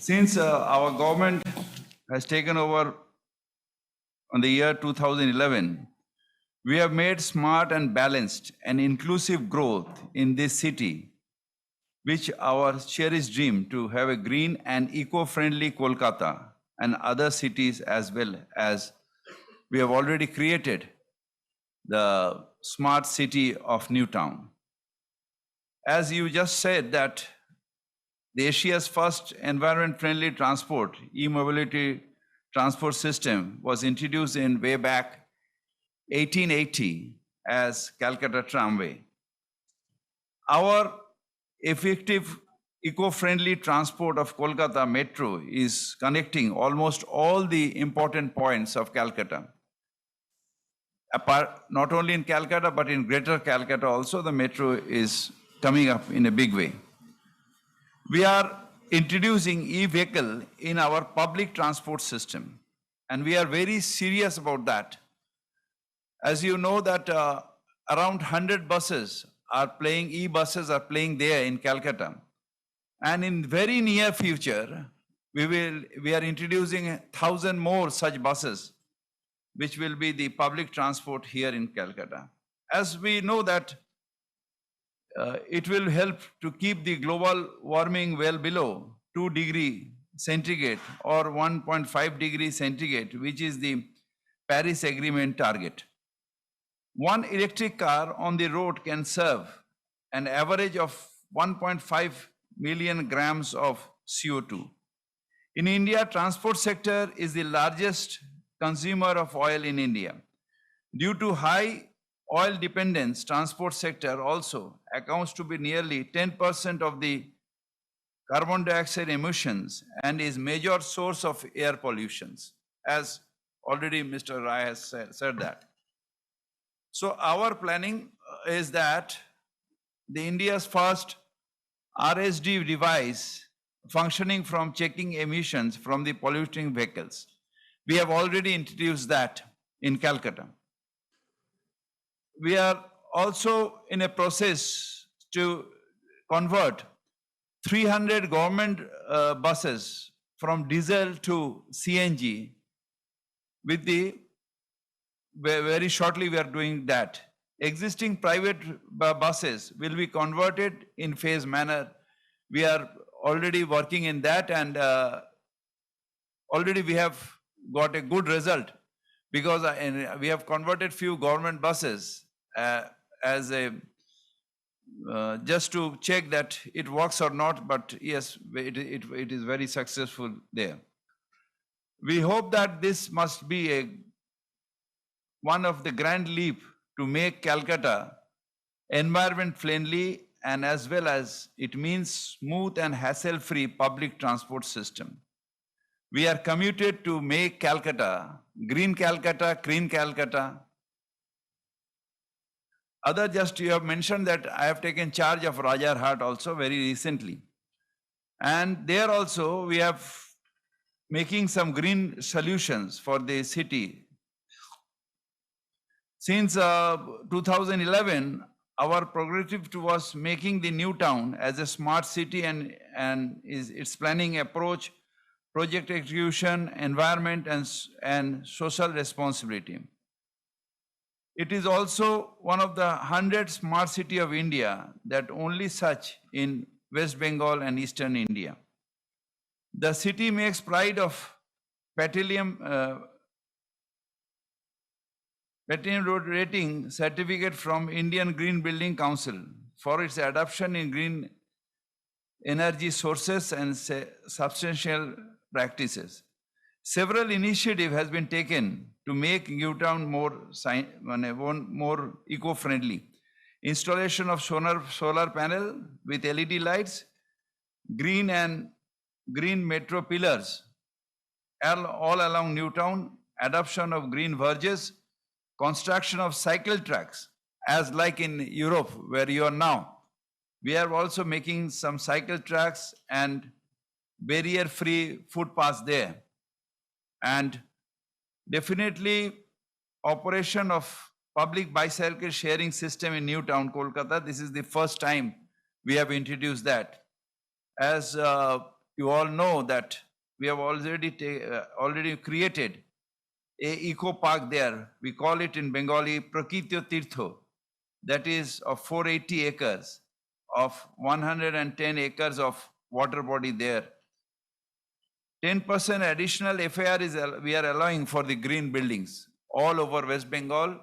Since our government has taken over on the year 2011, we have made smart and balanced and inclusive growth in this city, which our cherished dream to have a green and eco-friendly Kolkata and other cities, as well as we have already created the smart city of Newtown. As you just said, that the Asia's first environment-friendly transport, e-mobility transport system was introduced in way back 1880 as Calcutta Tramway. Our effective eco-friendly transport of Kolkata Metro is connecting almost all the important points of Calcutta. Not only in Calcutta, but in Greater Calcutta also, the metro is coming up in a big way. We are introducing e-vehicle in our public transport system, and we are very serious about that. As you know that around 100 buses are playing, e-buses are playing there in Calcutta. And in very near future, we are introducing 1,000 more such buses, which will be the public transport here in Calcutta. As we know that it will help to keep the global warming well below 2 degrees centigrade or 1.5 degrees centigrade, which is the Paris Agreement target. One electric car on the road can serve an average of 1.5 million grams of CO2. In India, transport sector is the largest consumer of oil in India. Due to high oil dependence, transport sector also accounts to be nearly 10% of the carbon dioxide emissions and is major source of air pollutions, as already Mr. Rai has said that. So our planning is that the India's first RSD device functioning from checking emissions from the polluting vehicles. We have already introduced that in Calcutta. We are also in a process to convert 300 government buses from diesel to CNG. With the very shortly we are doing that. Existing private buses will be converted in phase manner. We are already working in that, and already we have got a good result, because we have converted few government buses as a just to check that it works or not, but yes, it is very successful there. We hope that this must be one of the grand leap to make Calcutta environment friendly, and as well as it means smooth and hassle-free public transport system. We are committed to make Calcutta, green Calcutta, clean Calcutta. You have mentioned that I have taken charge of Rajarhat also very recently. And there also we have making some green solutions for the city. Since 2011, our progressive was making the new town as a smart city, and its planning approach, project execution, environment, and social responsibility. It is also one of the 100 smart city of India that only such in West Bengal and Eastern India. The city makes pride of Platinum Road rating certificate from Indian Green Building Council for its adoption in green energy sources and substantial practices. Several initiatives has been taken to make Newtown more eco-friendly. Installation of solar panel with LED lights, green metro pillars all along Newtown, adoption of green verges, construction of cycle tracks, as like in Europe where you are now. We are also making some cycle tracks and barrier-free footpaths there. And definitely operation of public bicycle sharing system in Newtown, Kolkata. This is the first time we have introduced that. As you all know that we have already created a eco park there. We call it in Bengali Prakitya Tirtho. That is of 480 acres, of 110 acres of water body there. 10% additional FAR we are allowing for the green buildings all over West Bengal.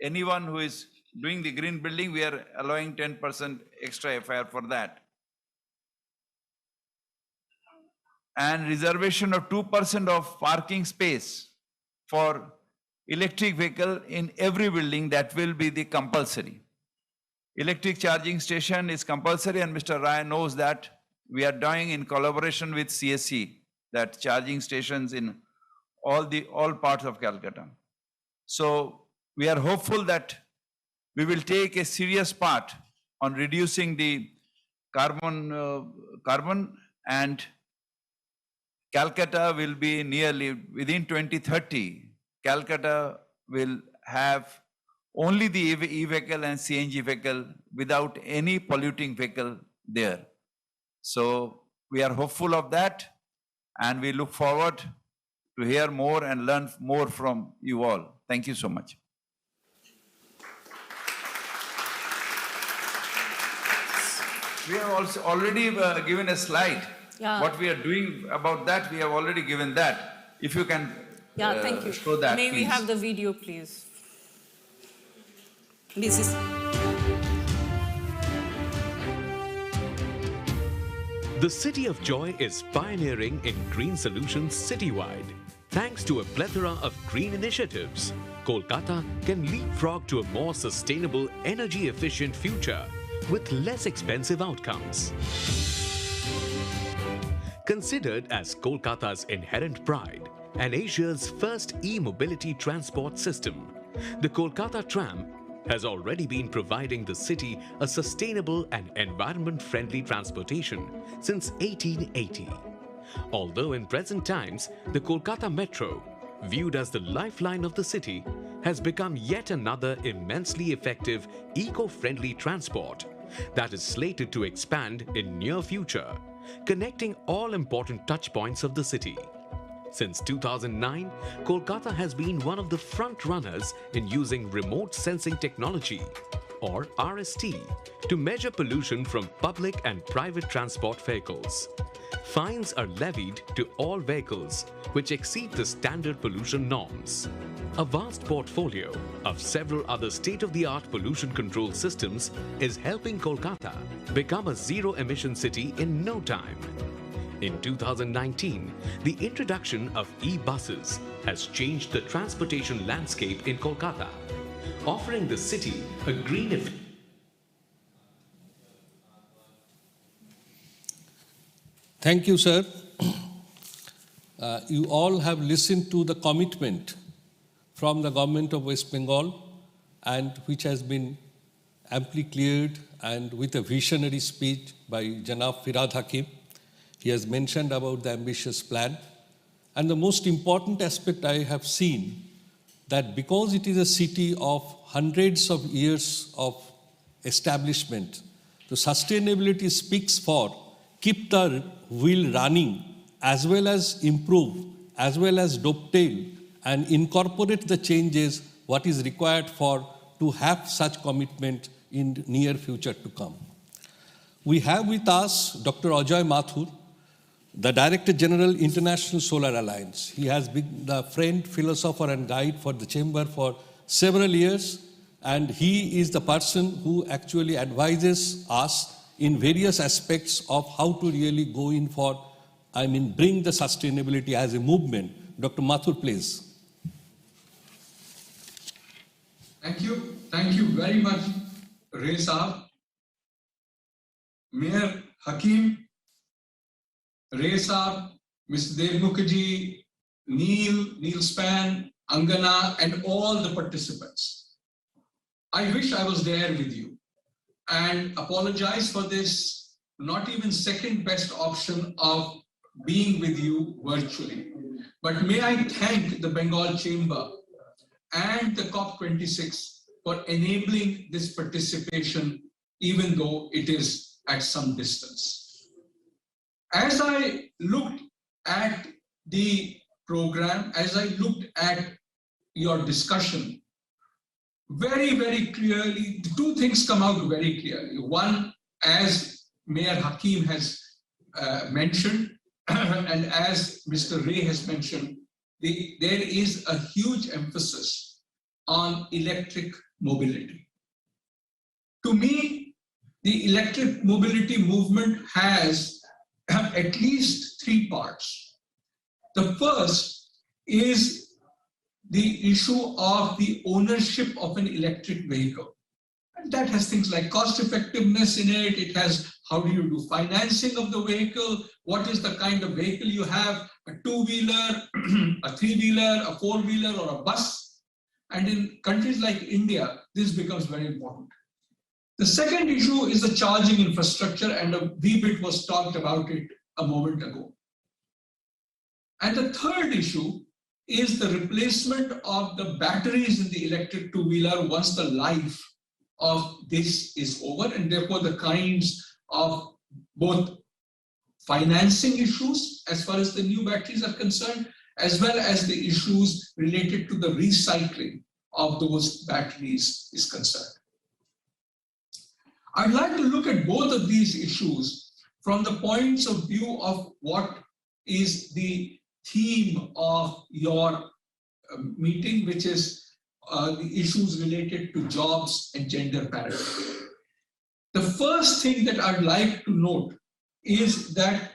Anyone who is doing the green building, we are allowing 10% extra FAR for that. And reservation of 2% of parking space for electric vehicle in every building, that will be the compulsory. Electric charging station is compulsory, and Mr. Rai knows that we are doing in collaboration with CSE, that charging stations in all parts of Calcutta. So we are hopeful that we will take a serious part on reducing the carbon, and Calcutta will be nearly within 2030. Calcutta will have only the e-vehicle and CNG vehicle without any polluting vehicle there. So we are hopeful of that, and we look forward to hear more and learn more from you all. Thank you so much. We have also already given a slide. Yeah. What we are doing about that, we have already given that. If you can thank you. show that, May please. we have the video, please? This is... The City of Joy is pioneering in green solutions citywide. Thanks to a plethora of green initiatives, Kolkata can leapfrog to a more sustainable, energy-efficient future with less expensive outcomes. Considered as Kolkata's inherent pride and Asia's first e-mobility transport system, the Kolkata Tram has already been providing the city a sustainable and environment-friendly transportation since 1880. Although in present times, the Kolkata Metro, viewed as the lifeline of the city, has become yet another immensely effective, eco-friendly transport that is slated to expand in near future, connecting all important touchpoints of the city. Since 2009, Kolkata has been one of the front runners in using remote sensing technology, or RST, to measure pollution from public and private transport vehicles. Fines are levied to all vehicles which exceed the standard pollution norms. A vast portfolio of several other state-of-the-art pollution control systems is helping Kolkata become a zero-emission city in no time. In 2019, the introduction of e-buses has changed the transportation landscape in Kolkata, offering the city a green... Thank you, sir. You all have listened to the commitment from the government of West Bengal, and which has been amply cleared and with a visionary speech by Janab Firad Hakim. He has mentioned about the ambitious plan. And the most important aspect I have seen, that because it is a city of hundreds of years of establishment, the sustainability speaks for keep the wheel running, as well as improve, as well as dovetail and incorporate the changes what is required for to have such commitment in near future to come. We have with us Dr. Ajoy Mathur, the Director General, International Solar Alliance. He has been the friend, philosopher and guide for the Chamber for several years, and he is the person who actually advises us in various aspects of how to really go in for, bring the sustainability as a movement. Dr. Mathur, please. Thank you very much, Ray Saab, Mayor Hakim, Ray Saab, Mr. Dev Mukherjee, Neil Span, Angana, and all the participants. I wish I was there with you, and apologize for this not even second best option of being with you virtually. But may I thank the Bengal Chamber and the COP26 for enabling this participation, even though it is at some distance. As I looked at the program, as I looked at your discussion, very, very clearly, the two things come out very clearly. One, as Mayor Hakim has mentioned, and as Mr. Ray has mentioned, there is a huge emphasis on electric mobility. To me, the electric mobility movement has at least three parts. The first is the issue of the ownership of an electric vehicle. And that has things like cost effectiveness in it. It has how do you do financing of the vehicle? What is the kind of vehicle you have? A two-wheeler, a three-wheeler, a four-wheeler, or a bus? And in countries like India, this becomes very important. The second issue is the charging infrastructure, and a wee bit was talked about it a moment ago. And the third issue is the replacement of the batteries in the electric two-wheeler once the life of this is over, and therefore the kinds of both financing issues as far as the new batteries are concerned, as well as the issues related to the recycling of those batteries is concerned. I'd like to look at both of these issues from the points of view of what is the theme of your meeting, which is the issues related to jobs and gender parity. The first thing that I'd like to note is that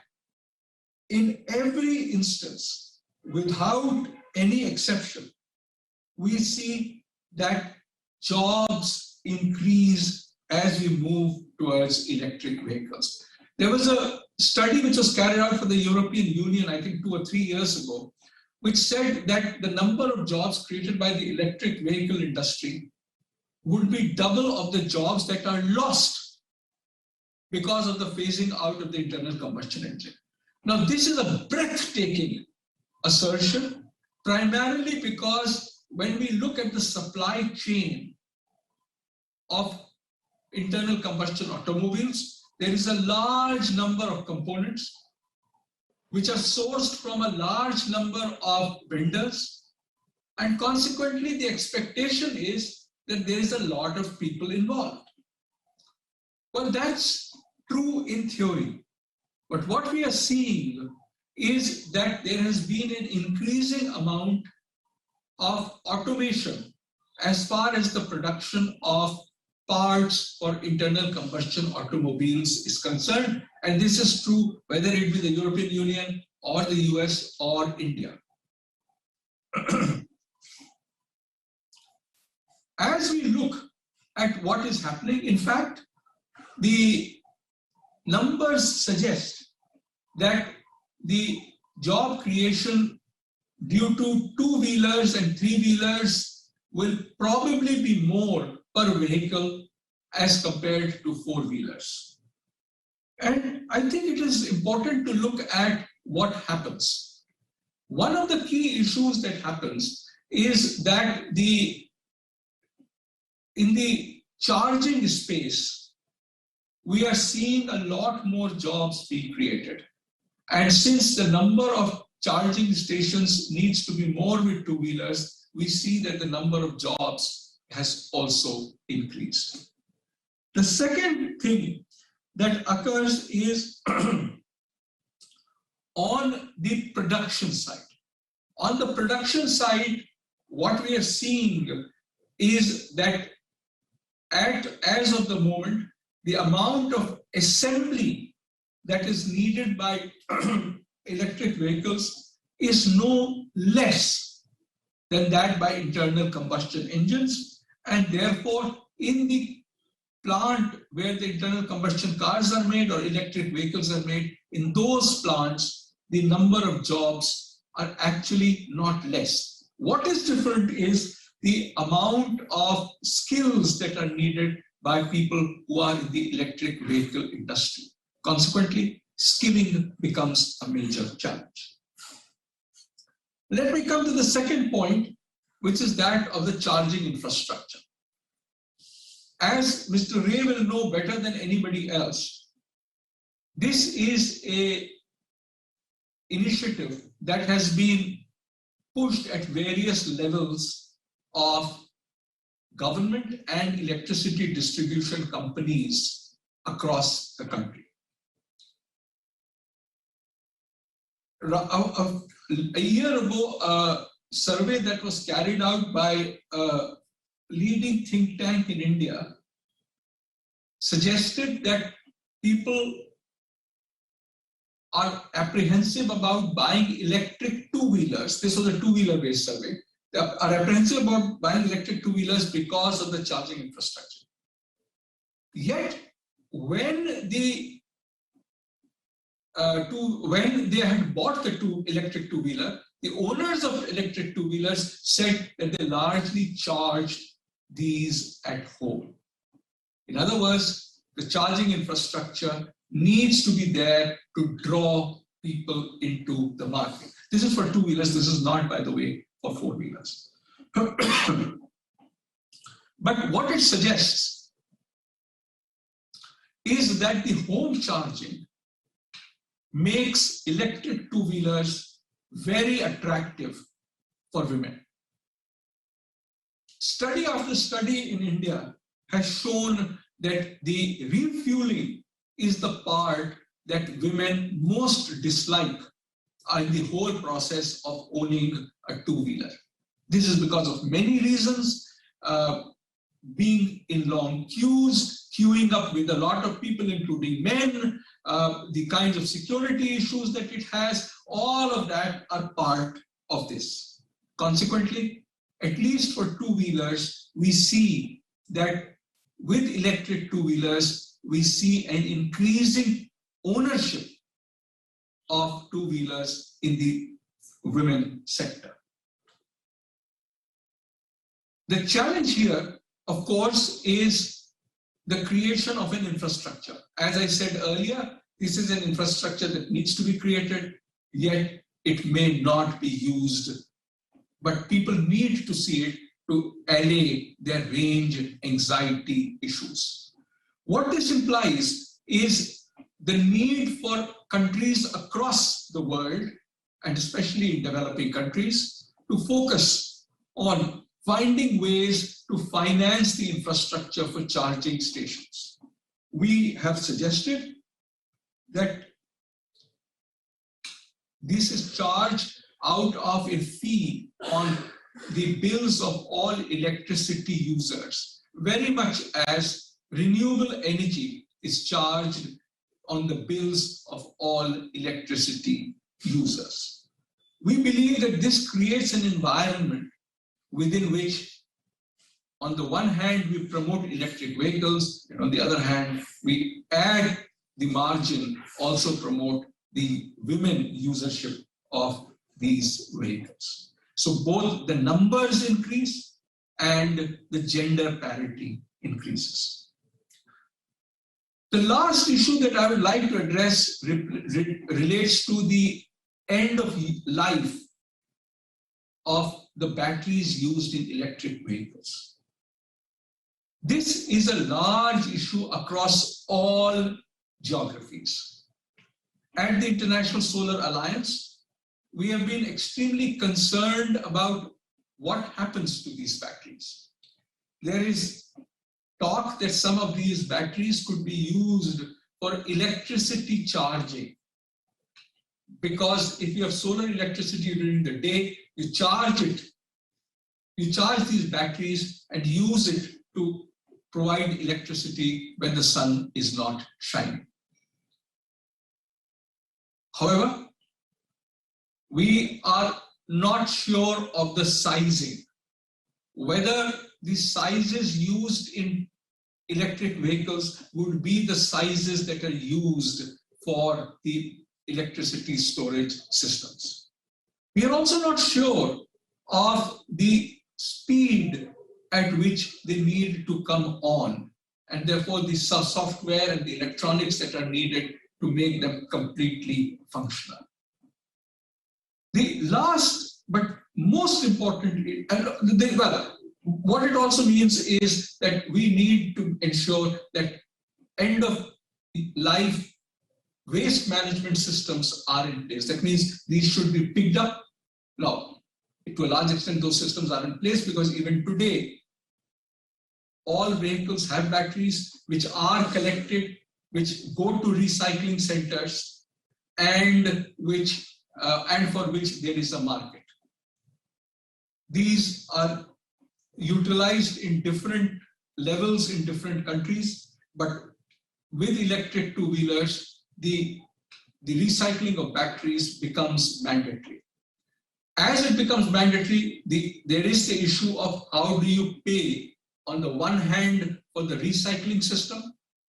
in every instance, without any exception, we see that jobs increase as we move towards electric vehicles. There was a study which was carried out for the European Union, I think 2 or 3 years ago, which said that the number of jobs created by the electric vehicle industry would be double of the jobs that are lost because of the phasing out of the internal combustion engine. Now, this is a breathtaking assertion, primarily because when we look at the supply chain of internal combustion automobiles, there is a large number of components which are sourced from a large number of vendors, and consequently the expectation is that there is a lot of people involved. Well, that's true in theory, but what we are seeing is that there has been an increasing amount of automation as far as the production of parts for internal combustion automobiles is concerned, and this is true whether it be the European Union or the US or India. As we look at what is happening, in fact, the numbers suggest that the job creation due to two-wheelers and three-wheelers will probably be more per vehicle as compared to four-wheelers. And I think it is important to look at what happens. One of the key issues that happens is that in the charging space, we are seeing a lot more jobs being created. And since the number of charging stations needs to be more with two-wheelers, we see that the number of jobs has also increased. The second thing that occurs is on the production side. On the production side, what we are seeing is that as of the moment, the amount of assembly that is needed by electric vehicles is no less than that by internal combustion engines, and therefore in the plant where the internal combustion cars are made or electric vehicles are made, in those plants the number of jobs are actually not less. What is different is the amount of skills that are needed by people who are in the electric vehicle industry. Consequently, skilling becomes a major challenge. Let me come to the second point, which is that of the charging infrastructure. As Mr. Ray will know better than anybody else, this is a initiative that has been pushed at various levels of government and electricity distribution companies across the country. A year ago, a survey that was carried out by a leading think tank in India suggested that people are apprehensive about buying electric two-wheelers. This was a two-wheeler based survey. They are apprehensive about buying electric two-wheelers because of the charging infrastructure. Yet, when they had bought the electric two-wheeler, the owners of electric two-wheelers said that they largely charged these at home. In other words, the charging infrastructure needs to be there to draw people into the market. This is for two-wheelers. This is not, by the way, for four-wheelers. But what it suggests is that the home charging makes electric two-wheelers very attractive for women. Study after study in India has shown that the refueling is the part that women most dislike in the whole process of owning a two-wheeler. This is because of many reasons, being in long queues, queuing up with a lot of people, including men, the kinds of security issues that it has, all of that are part of this. Consequently, at least for two-wheelers, we see that with electric two-wheelers, we see an increasing ownership of two-wheelers in the women sector. The challenge here, of course, is the creation of an infrastructure. As I said earlier, this is an infrastructure that needs to be created, yet it may not be used. But people need to see it to allay their range anxiety issues. What this implies is the need for countries across the world, and especially in developing countries, to focus on finding ways to finance the infrastructure for charging stations. We have suggested that this is charged out of a fee on the bills of all electricity users, very much as renewable energy is charged on the bills of all electricity users. We believe that this creates an environment within which, on the one hand, we promote electric vehicles, and on the other hand, we add the margin, also promote the women usership of these vehicles. So both the numbers increase and the gender parity increases. The last issue that I would like to address relates to the end of life of the batteries used in electric vehicles. This is a large issue across all geographies. At the International Solar Alliance, we have been extremely concerned about what happens to these batteries. There is talk that some of these batteries could be used for electricity charging, because if you have solar electricity during the day, you charge it, you charge these batteries and use it to provide electricity when the sun is not shining. However, we are not sure of the sizing, whether the sizes used in electric vehicles would be the sizes that are used for the electricity storage systems. We are also not sure of the speed at which they need to come on, and therefore the software and the electronics that are needed to make them completely functional. The last but most important, what it also means is that we need to ensure that end of life waste management systems are in place. That means these should be picked up. Now, to a large extent, those systems are in place because even today, all vehicles have batteries which are collected, which go to recycling centers, and for which there is a market. These are utilized in different levels in different countries, but with electric two-wheelers, the recycling of batteries becomes mandatory. As it becomes mandatory, there is the issue of how do you pay on the one hand for the recycling system,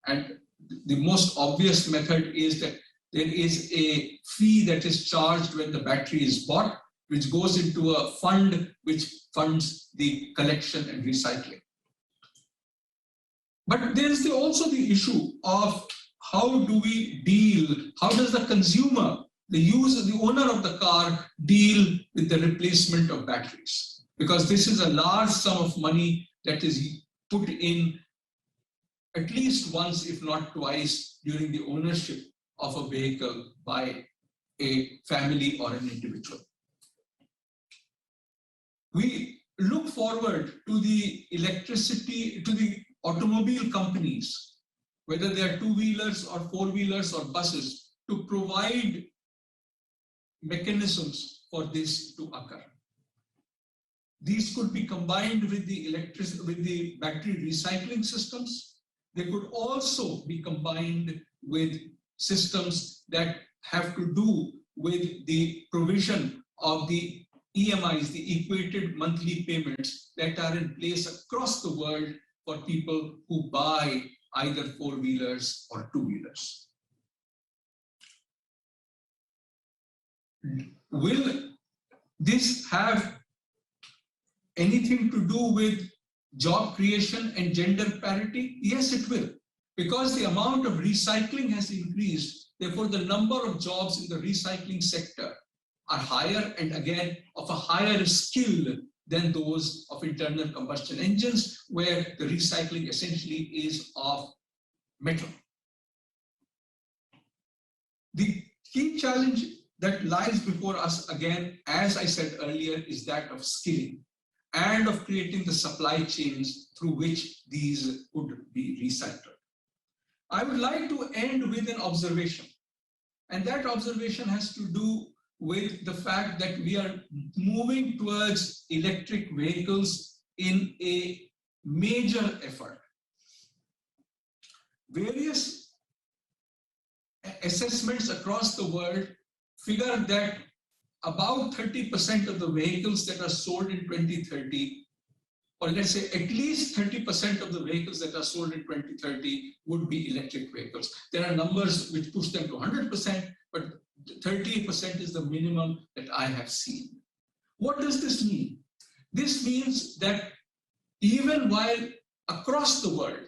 and the most obvious method is that there is a fee that is charged when the battery is bought, which goes into a fund which funds the collection and recycling. But there is also the issue of how do we deal, how does the consumer, the user, the owner of the car deal with the replacement of batteries? Because this is a large sum of money that is put in at least once, if not twice, during the ownership of a vehicle by a family or an individual. We look forward to the electricity, to the automobile companies, whether they are two-wheelers or four-wheelers or buses, to provide mechanisms for this to occur. These could be combined with the battery recycling systems. They could also be combined with systems that have to do with the provision of the EMIs, the equated monthly payments that are in place across the world for people who buy either four-wheelers or two-wheelers. Will this have anything to do with job creation and gender parity? Yes, it will. Because the amount of recycling has increased, therefore the number of jobs in the recycling sector are higher, and again of a higher skill than those of internal combustion engines, where the recycling essentially is of metal. The key challenge that lies before us, again, as I said earlier, is that of skilling and of creating the supply chains through which these could be recycled. I would like to end with an observation, and that observation has to do with the fact that we are moving towards electric vehicles in a major effort. Various assessments across the world figure that about 30% of the vehicles that are sold in 2030, or let's say at least 30% of the vehicles that are sold in 2030 would be electric vehicles. There are numbers which push them to 100%, but 30% is the minimum that I have seen. What does this mean? This means that even while across the world,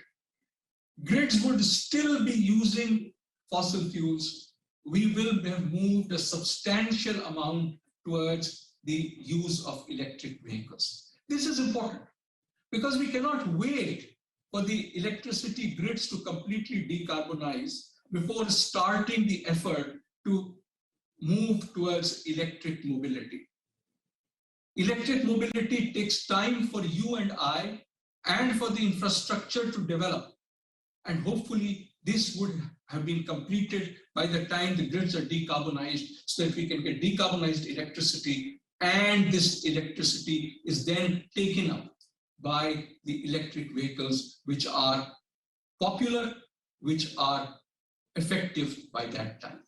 grids would still be using fossil fuels, we will have moved a substantial amount towards the use of electric vehicles. This is important because we cannot wait for the electricity grids to completely decarbonize before starting the effort to move towards electric mobility. Electric mobility takes time for you and I and for the infrastructure to develop. And hopefully this would have been completed by the time the grids are decarbonized, so that we can get decarbonized electricity, and this electricity is then taken up by the electric vehicles, which are popular, which are effective by that time.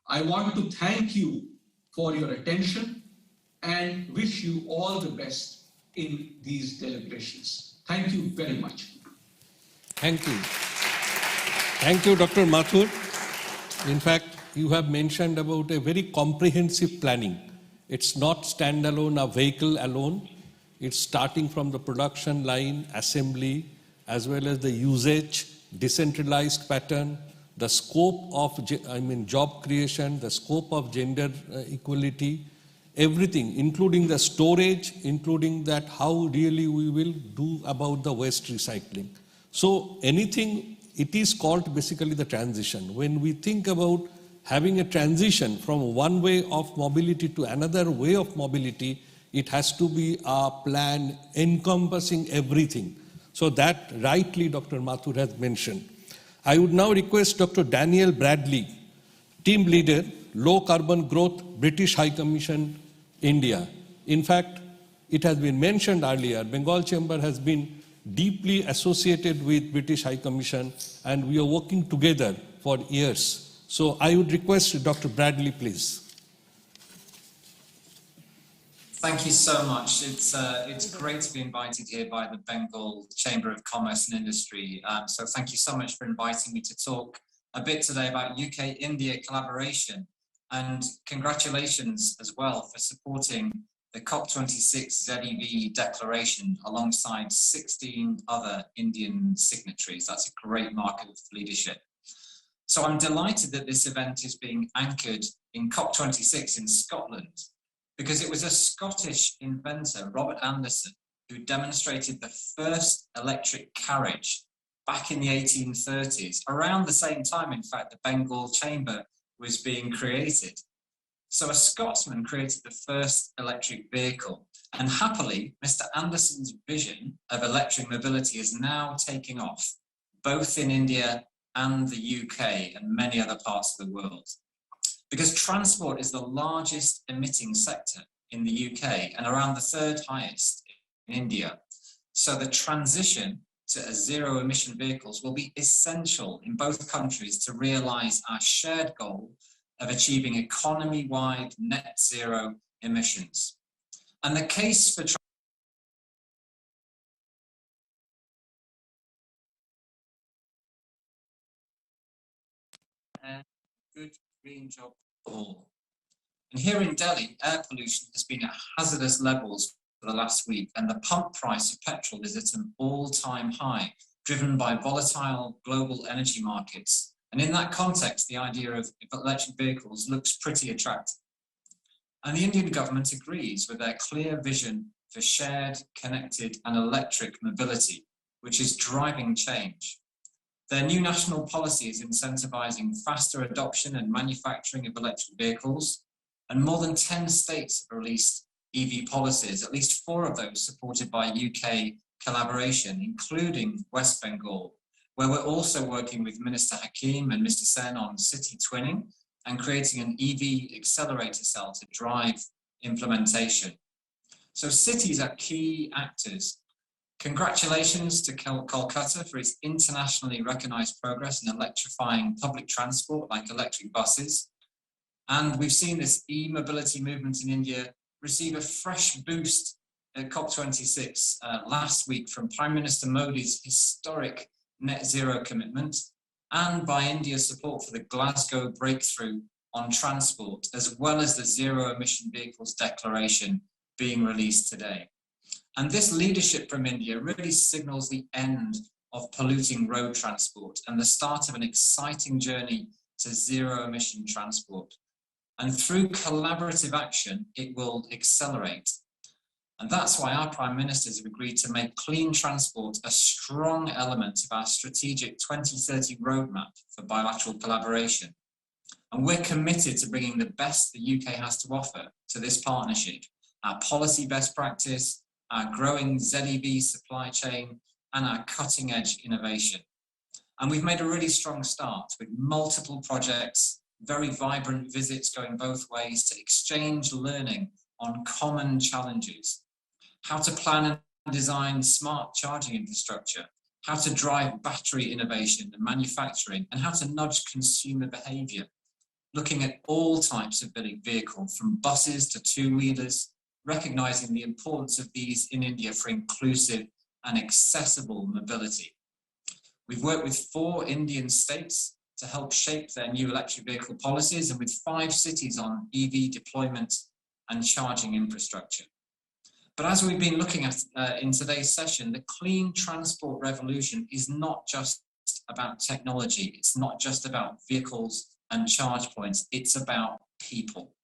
I want to thank you for your attention and wish you all the best in these deliberations. Thank you very much. Thank you. Thank you, Dr. Mathur. In fact, you have mentioned about a very comprehensive planning. It's not standalone, a vehicle alone. It's starting from the production line, assembly, as well as the usage, decentralized pattern, the scope of, job creation, the scope of gender equality, everything, including the storage, including that how really we will do about the waste recycling. So anything it is called basically the transition. When we think about having a transition from one way of mobility to another way of mobility, it has to be a plan encompassing everything. So that rightly Dr. Mathur has mentioned. I would now request Dr. Daniel Bradley, Team Leader, Low Carbon Growth, British High Commission, India. In fact, it has been mentioned earlier, Bengal Chamber has been deeply associated with British High Commission, and we are working together for years. So I would request Dr. Bradley, please. Thank you so much. It's great to be invited here by the Bengal Chamber of Commerce and Industry. So thank you so much for inviting me to talk a bit today about UK-India collaboration, and congratulations as well for supporting the COP26 ZEV declaration alongside 16 other Indian signatories. That's a great mark of leadership. So I'm delighted that this event is being anchored in COP26 in Scotland, because it was a Scottish inventor, Robert Anderson, who demonstrated the first electric carriage back in the 1830s, around the same time, in fact, the Bengal Chamber was being created. So a Scotsman created the first electric vehicle, and happily, Mr. Anderson's vision of electric mobility is now taking off, both in India and the UK and many other parts of the world. Because transport is the largest emitting sector in the UK and around the third highest in India. So the transition to zero emission vehicles will be essential in both countries to realise our shared goal of achieving economy-wide net zero emissions. And the case for good green job for all. And here in Delhi, air pollution has been at hazardous levels for the last week, and the pump price of petrol is at an all-time high, driven by volatile global energy markets. And in that context, the idea of electric vehicles looks pretty attractive. And the Indian government agrees with their clear vision for shared, connected and electric mobility, which is driving change. Their new national policy is incentivising faster adoption and manufacturing of electric vehicles, and more than 10 states have released EV policies, at least 4 of those supported by UK collaboration, including West Bengal, where we're also working with Minister Hakim and Mr. Sen on city twinning and creating an EV accelerator cell to drive implementation. So cities are key actors. Congratulations to Kolkata for its internationally recognised progress in electrifying public transport like electric buses. And we've seen this e-mobility movement in India receive a fresh boost at COP26 last week from Prime Minister Modi's historic net zero commitment, and by India's support for the Glasgow breakthrough on transport, as well as the zero emission vehicles declaration being released today. And this leadership from India really signals the end of polluting road transport and the start of an exciting journey to zero emission transport. And through collaborative action, it will accelerate. And that's why our Prime Ministers have agreed to make clean transport a strong element of our strategic 2030 roadmap for bilateral collaboration. And we're committed to bringing the best the UK has to offer to this partnership, our policy best practice, our growing ZEV supply chain, and our cutting edge innovation. And we've made a really strong start with multiple projects, very vibrant visits going both ways to exchange learning on common challenges. How to plan and design smart charging infrastructure, how to drive battery innovation and manufacturing, and how to nudge consumer behaviour. Looking at all types of vehicle, from buses to two-wheelers, recognising the importance of these in India for inclusive and accessible mobility. We've worked with 4 Indian states to help shape their new electric vehicle policies, and with 5 cities on EV deployment and charging infrastructure. But as we've been looking at in today's session, the clean transport revolution is not just about technology. It's not just about vehicles and charge points. It's about people.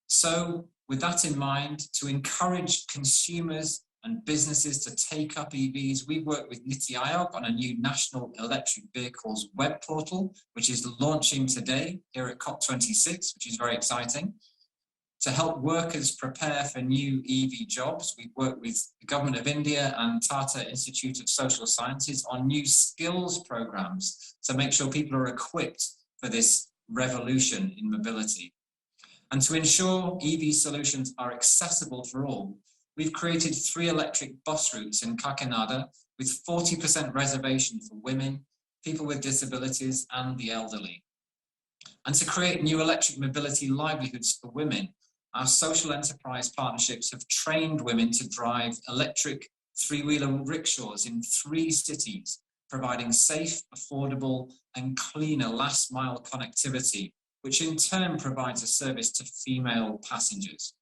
So with that in mind, to encourage consumers and businesses to take up EVs. We've worked with Niti Aayog on a new national electric vehicles web portal, which is launching today here at COP26, which is very exciting. To help workers prepare for new EV jobs, we've worked with the Government of India and Tata Institute of Social Sciences on new skills programs to make sure people are equipped for this revolution in mobility. And to ensure EV solutions are accessible for all, we've created 3 electric bus routes in Kakinada with 40% reservation for women, people with disabilities and the elderly. And to create new electric mobility livelihoods for women, our social enterprise partnerships have trained women to drive electric 3-wheeler rickshaws in 3 cities, providing safe, affordable and cleaner last mile connectivity, which in turn provides a service to female passengers.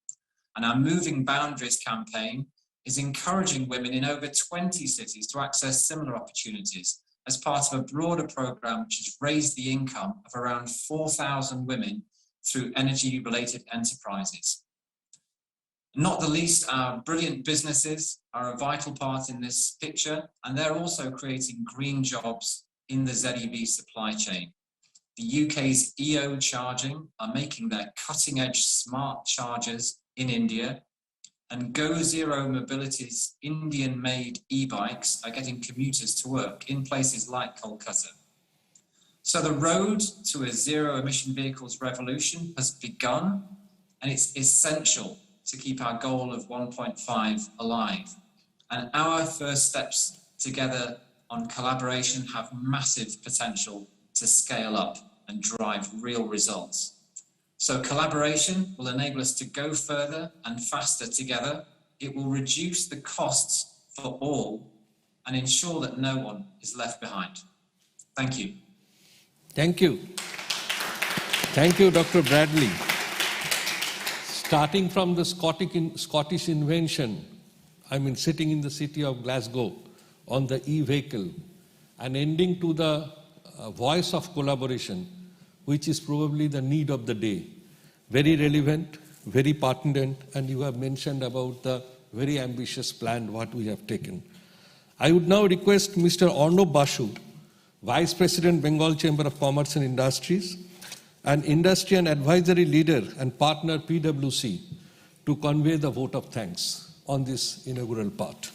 And our Moving Boundaries campaign is encouraging women in over 20 cities to access similar opportunities as part of a broader program which has raised the income of around 4,000 women through energy-related enterprises. Not the least, our brilliant businesses are a vital part in this picture, and they're also creating green jobs in the ZEV supply chain. The UK's EO Charging are making their cutting-edge smart chargers in India, and Go Zero Mobility's Indian-made e-bikes are getting commuters to work in places like Kolkata. So the road to a zero-emission vehicles revolution has begun, and it's essential to keep our goal of 1.5 alive. And our first steps together on collaboration have massive potential to scale up and drive real results. So collaboration will enable us to go further and faster together. It will reduce the costs for all and ensure that no one is left behind. Thank you. Thank you. Thank you, Dr. Bradley. Starting from the Scottish invention, sitting in the city of Glasgow on the e-vehicle, and ending to the voice of collaboration, which is probably the need of the day. Very relevant, very pertinent, and you have mentioned about the very ambitious plan what we have taken. I would now request Mr. Arnab Basu, Vice President, Bengal Chamber of Commerce and Industries, and industry and advisory leader and partner PwC, to convey the vote of thanks on this inaugural part.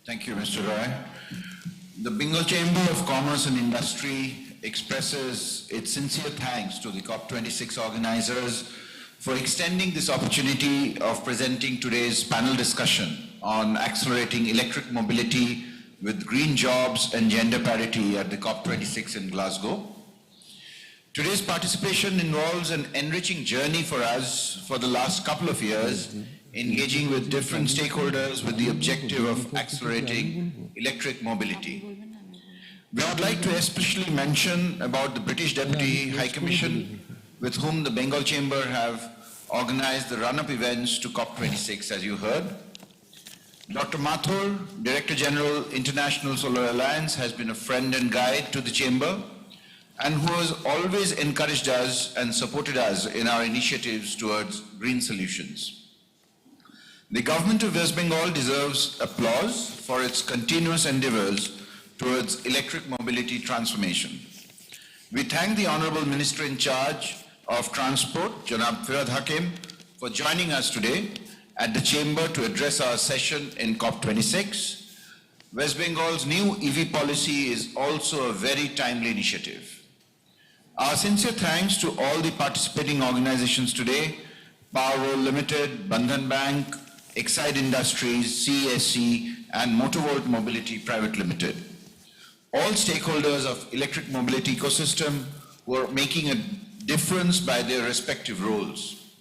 Thank you, Mr. Roy. The Bengal Chamber of Commerce and Industry expresses its sincere thanks to the COP26 organizers for extending this opportunity of presenting today's panel discussion on accelerating electric mobility with green jobs and gender parity at the COP26 in Glasgow. Today's participation involves an enriching journey for us for the last couple of years, engaging with different stakeholders with the objective of accelerating electric mobility. We would like to especially mention about the British Deputy High Commission, with whom the Bengal Chamber have organized the run-up events to COP26, as you heard. Dr. Mathur, Director General, International Solar Alliance, has been a friend and guide to the Chamber, and who has always encouraged us and supported us in our initiatives towards green solutions. The Government of West Bengal deserves applause for its continuous endeavors towards electric mobility transformation. We thank the Honorable Minister in charge of Transport, Janab Firad Hakim, for joining us today at the Chamber to address our session in COP26. West Bengal's new EV policy is also a very timely initiative. Our sincere thanks to all the participating organizations today: Powerwall Limited, Bandhan Bank, Exide Industries, CESC, and Motorvolt Mobility Private Limited. All stakeholders of electric mobility ecosystem who are making a difference by their respective roles.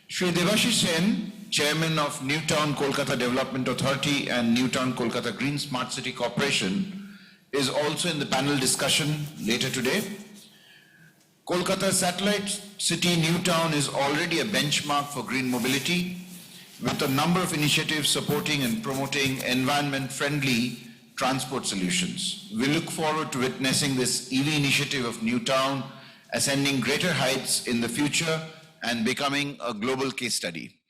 Shri Devashish Sen, Chairman of Newtown Kolkata Development Authority and Newtown Kolkata Green Smart City Corporation, is also in the panel discussion later today. Kolkata Satellite City Newtown is already a benchmark for green mobility, with a number of initiatives supporting and promoting environment-friendly transport solutions. We look forward to witnessing this EV initiative of Newtown ascending greater heights in the future and becoming a global case study.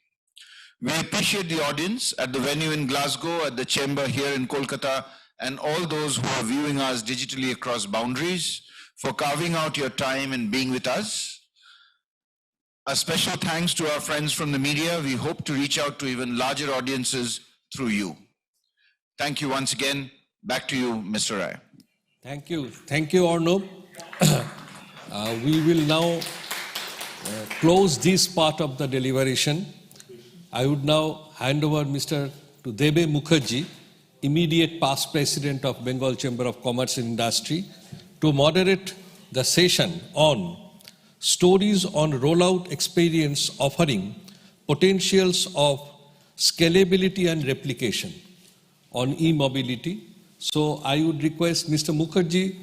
We appreciate the audience at the venue in Glasgow, at the chamber here in Kolkata, and all those who are viewing us digitally across boundaries for carving out your time and being with us. A special thanks to our friends from the media. We hope to reach out to even larger audiences through you. Thank you once again. Back to you, Mr. Rai. Thank you. Thank you, Arnob. We will now close this part of the deliberation. I would now hand over to Debe Mukherjee, immediate past president of Bengal Chamber of Commerce and Industry, to moderate the session on stories on rollout experience offering potentials of scalability and replication on e-mobility. So I would request Mr. Mukherjee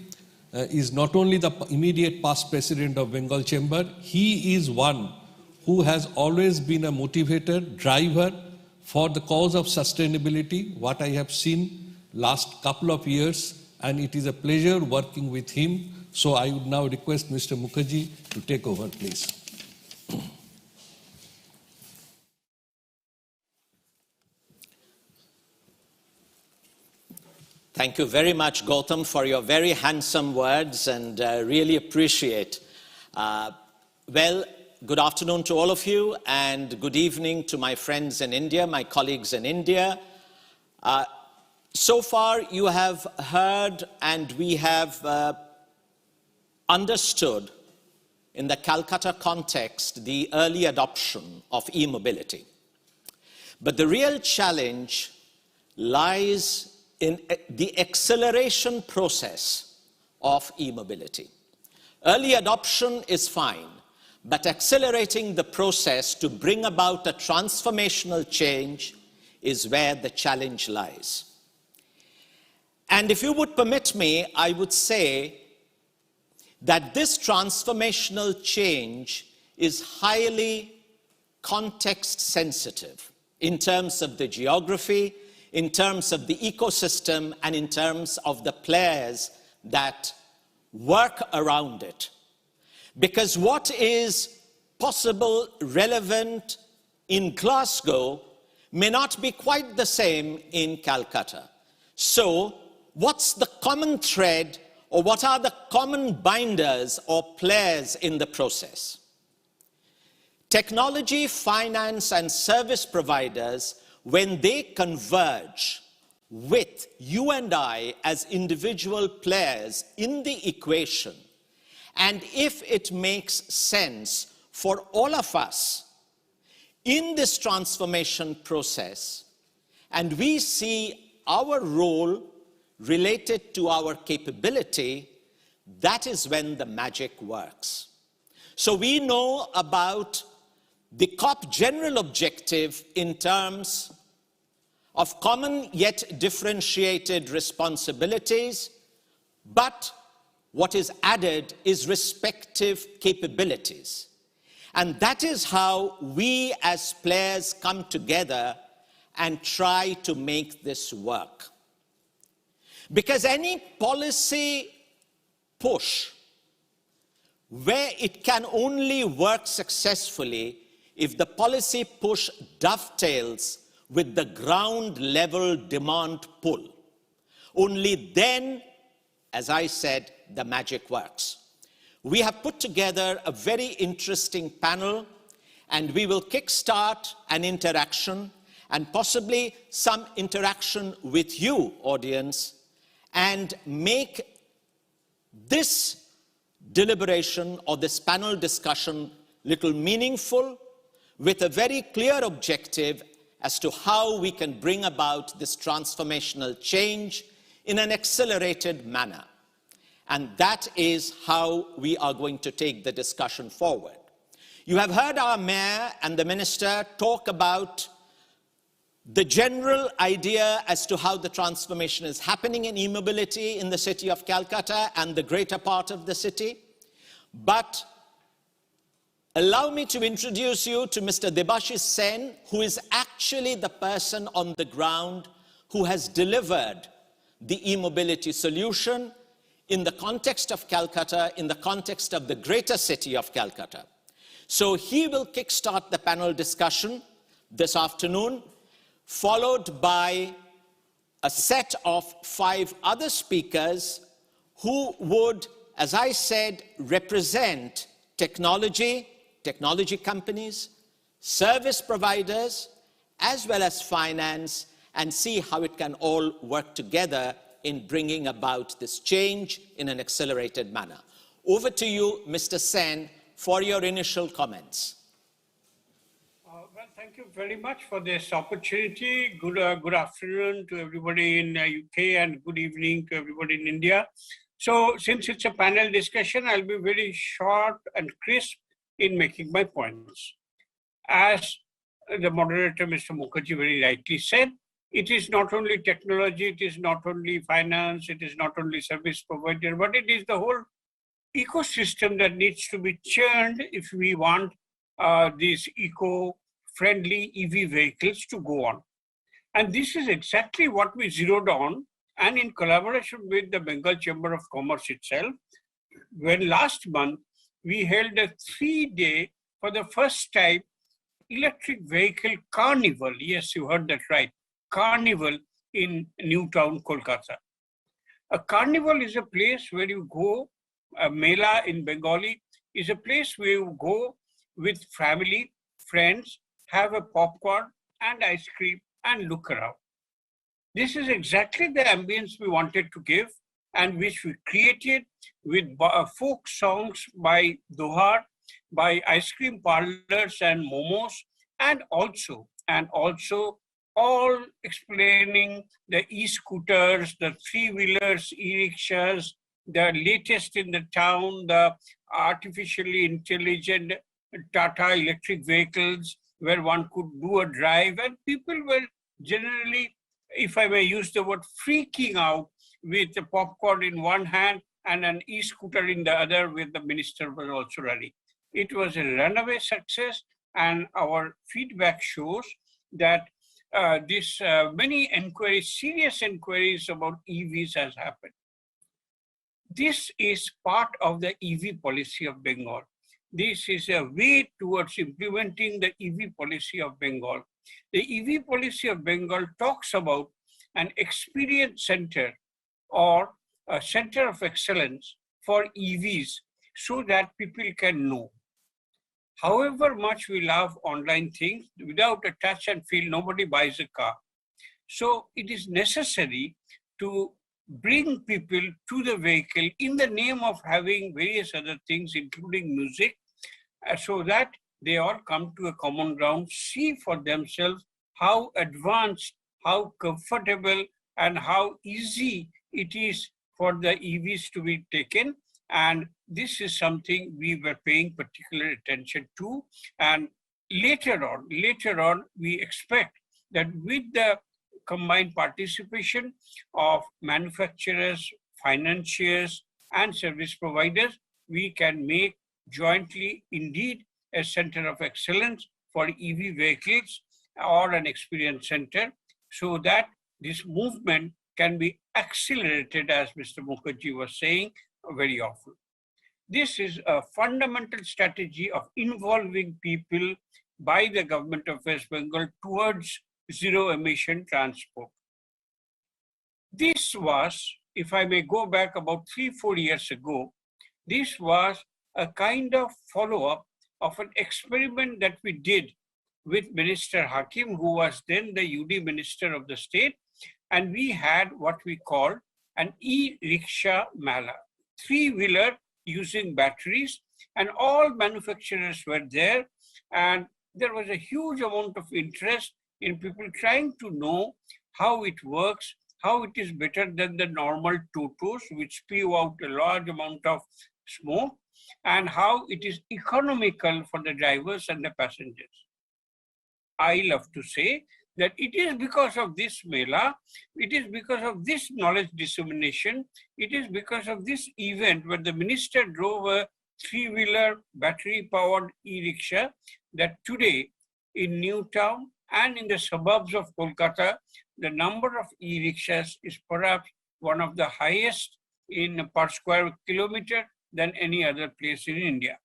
is not only the immediate past president of Bengal Chamber, he is one who has always been a motivator, driver for the cause of sustainability, what I have seen last couple of years, and it is a pleasure working with him. So I would now request Mr. Mukherjee to take over, please. Thank you very much, Gautam, for your very handsome words, and really appreciate. Well, good afternoon to all of you, and good evening to my friends in India, my colleagues in India. So far, you have heard and we have understood in the Calcutta context the early adoption of e-mobility. But the real challenge lies in the acceleration process of e-mobility. Early adoption is fine, but accelerating the process to bring about a transformational change is where the challenge lies. And if you would permit me, I would say that this transformational change is highly context sensitive in terms of the geography, in terms of the ecosystem, and in terms of the players that work around it. Because what is possible, relevant in Glasgow may not be quite the same in Calcutta. So, what's the common thread, or what are the common binders or players in the process? Technology, finance, and service providers, when they converge with you and I as individual players in the equation, and if it makes sense for all of us in this transformation process, and we see our role related to our capability, that is when the magic works. So we know about the COP general objective in terms of common yet differentiated responsibilities, but what is added is respective capabilities. And that is how we as players come together and try to make this work. Because any policy push where it can only work successfully if the policy push dovetails with the ground level demand pull. Only then, as I said, the magic works. We have put together a very interesting panel, and we will kickstart an interaction and possibly some interaction with you, audience, and make this deliberation or this panel discussion little meaningful, with a very clear objective as to how we can bring about this transformational change in an accelerated manner. And that is how we are going to take the discussion forward. You have heard our mayor and the minister talk about the general idea as to how the transformation is happening in e-mobility in the city of Calcutta and the greater part of the city. But allow me to introduce you to Mr. Debashish Sen, who is actually the person on the ground who has delivered the e-mobility solution in the context of Calcutta, in the context of the greater city of Calcutta. So he will kickstart the panel discussion, this afternoon, followed by a set of 5 other speakers who would, as I said, represent technology companies, service providers, as well as finance, and see how it can all work together in bringing about this change in an accelerated manner. Over to you, Mr. Sen, for your initial comments. Well, thank you very much for this opportunity. Good afternoon to everybody in UK and good evening to everybody in India. So since it's a panel discussion, I'll be very short and crisp in making my points. As the moderator, Mr. Mukherjee, very rightly said, it is not only technology, it is not only finance, it is not only service provider, but it is the whole ecosystem that needs to be churned if we want these eco-friendly EV vehicles to go on. And this is exactly what we zeroed on, and in collaboration with the Bengal Chamber of Commerce itself, when last month we held a 3-day, for the first time, electric vehicle carnival. Yes, you heard that right. Carnival in Newtown, Kolkata. A carnival is a place where you go, a mela in Bengali is a place where you go with family, friends, have a popcorn and ice cream and look around. This is exactly the ambience we wanted to give and which we created with folk songs by Dohar, by ice cream parlors and momos, and also all explaining the e-scooters, the 3-wheelers, e-rickshaws, the latest in the town, the artificially intelligent Tata electric vehicles where one could do a drive, and people were generally, if I may use the word, freaking out with the popcorn in one hand and an e-scooter in the other with the minister was also running. It was a runaway success, and our feedback shows that many inquiries, serious inquiries about EVs has happened. This is part of the EV policy of Bengal. This is a way towards implementing the EV policy of Bengal. The EV policy of Bengal talks about an experience center or a center of excellence for EVs so that people can know. However much we love online things, without a touch and feel, nobody buys a car. So it is necessary to bring people to the vehicle in the name of having various other things, including music, so that they all come to a common ground, see for themselves how advanced, how comfortable, and how easy it is for the EVs to be taken. And this is something we were paying particular attention to. And later on, we expect that with the combined participation of manufacturers, financiers, and service providers, we can make jointly indeed a center of excellence for EV vehicles or an experience center, so that this movement can be accelerated, as Mr. Mukherjee was saying very often. This is a fundamental strategy of involving people by the government of West Bengal towards zero emission transport. This was, if I may go back about 3-4 years ago, this was a kind of follow-up of an experiment that we did with Minister Hakim, who was then the UD Minister of the state, and we had what we called an e-rickshaw mala, 3-wheeler using batteries, and all manufacturers were there, and there was a huge amount of interest in people trying to know how it works, how it is better than the normal totos, which spew out a large amount of smoke, and how it is economical for the drivers and the passengers. I love to say that it is because of this mela, it is because of this knowledge dissemination, it is because of this event where the minister drove a 3-wheeler battery-powered e-rickshaw that today in Newtown and in the suburbs of Kolkata, the number of e-rickshaws is perhaps one of the highest in per square kilometer than any other place in India.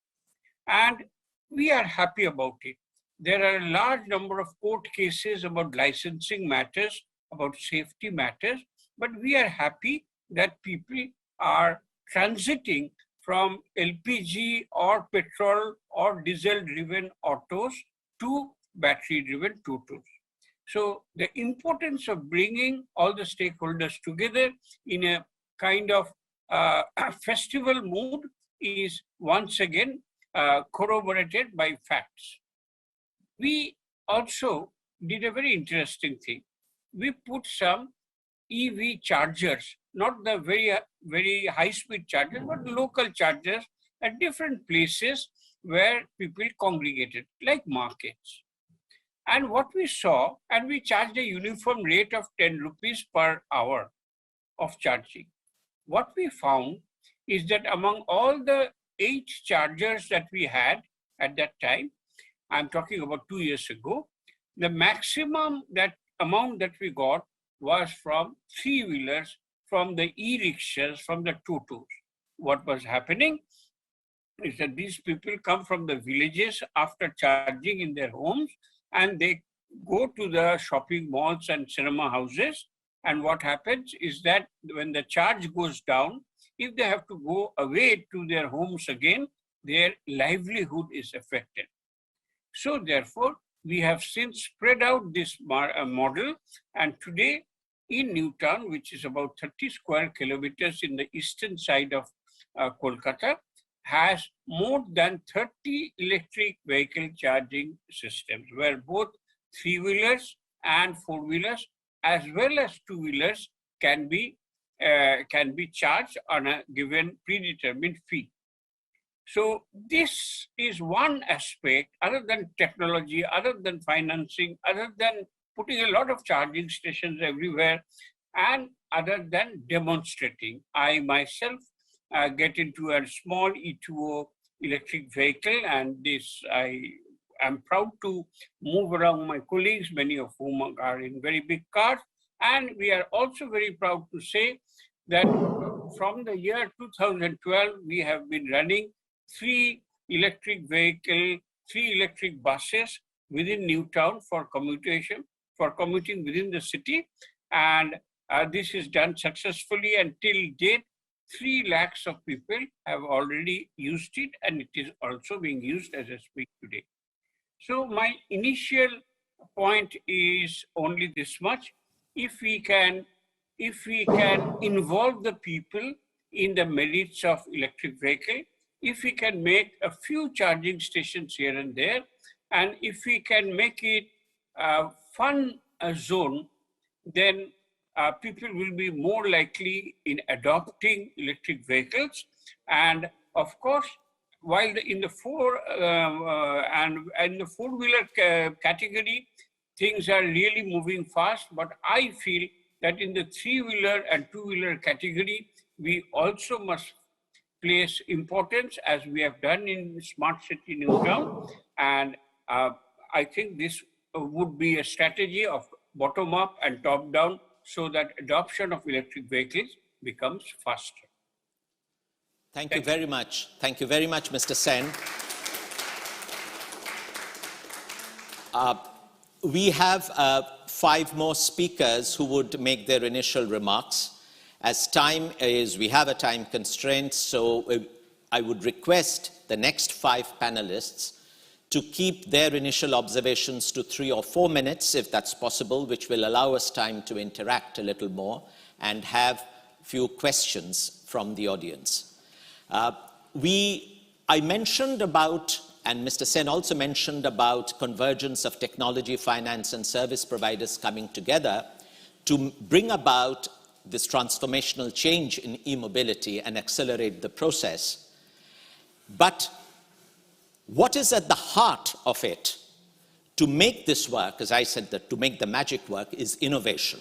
And we are happy about it. there are a large number of court cases about licensing matters, about safety matters, but we are happy that people are transiting from LPG or petrol or diesel-driven autos to battery-driven totos. So the importance of bringing all the stakeholders together in a kind of festival mood is once again corroborated by facts. We also did a very interesting thing. We put some EV chargers, not the very high-speed chargers, but local chargers at different places where people congregated, like markets. And what we saw, and we charged a uniform rate of 10 rupees per hour of charging. What we found is that among all the 8 chargers that we had at that time, I'm talking about 2 years ago, the maximum amount that we got was from 3-wheelers, from the e-rickshaws, from the totos. What was happening is that these people come from the villages after charging in their homes, and they go to the shopping malls and cinema houses. And what happens is that when the charge goes down, if they have to go away to their homes again, their livelihood is affected. So therefore, we have since spread out this model, and today in Newtown, which is about 30 square kilometers in the eastern side of Kolkata, has more than 30 electric vehicle charging systems, where both 3-wheelers and 4-wheelers, as well as 2-wheelers, can be charged on a given predetermined fee. So this is one aspect, other than technology, other than financing, other than putting a lot of charging stations everywhere, and other than demonstrating. I myself get into a small E2O electric vehicle, and this I am proud to move around my colleagues, many of whom are in very big cars. And we are also very proud to say that from the year 2012, we have been running 3 electric buses within Newtown for commuting within the city. And this is done successfully, and till date, 3 lakhs of people have already used it, and it is also being used as I speak today. So my initial point is only this much. If we can involve the people in the merits of electric vehicle, if we can make a few charging stations here and there, and if we can make it a fun zone, then people will be more likely in adopting electric vehicles. And of course, while in the 4-wheeler category, things are really moving fast, but I feel that in the 3-wheeler and 2-wheeler category, we also must place importance, as we have done in Smart City Newtown. And I think this would be a strategy of bottom up and top down, so that adoption of electric vehicles becomes faster. Thank you very much. Thank you very much, Mr. Sen. We have 5 more speakers who would make their initial remarks. As we have a time constraint, so I would request the next 5 panelists to keep their initial observations to 3 or 4 minutes, if that's possible, which will allow us time to interact a little more and have a few questions from the audience. I mentioned about, and Mr. Sen also mentioned about, convergence of technology, finance, and service providers coming together to bring about this transformational change in e-mobility and accelerate the process. But what is at the heart of it to make this work, as I said, that to make the magic work, is innovation.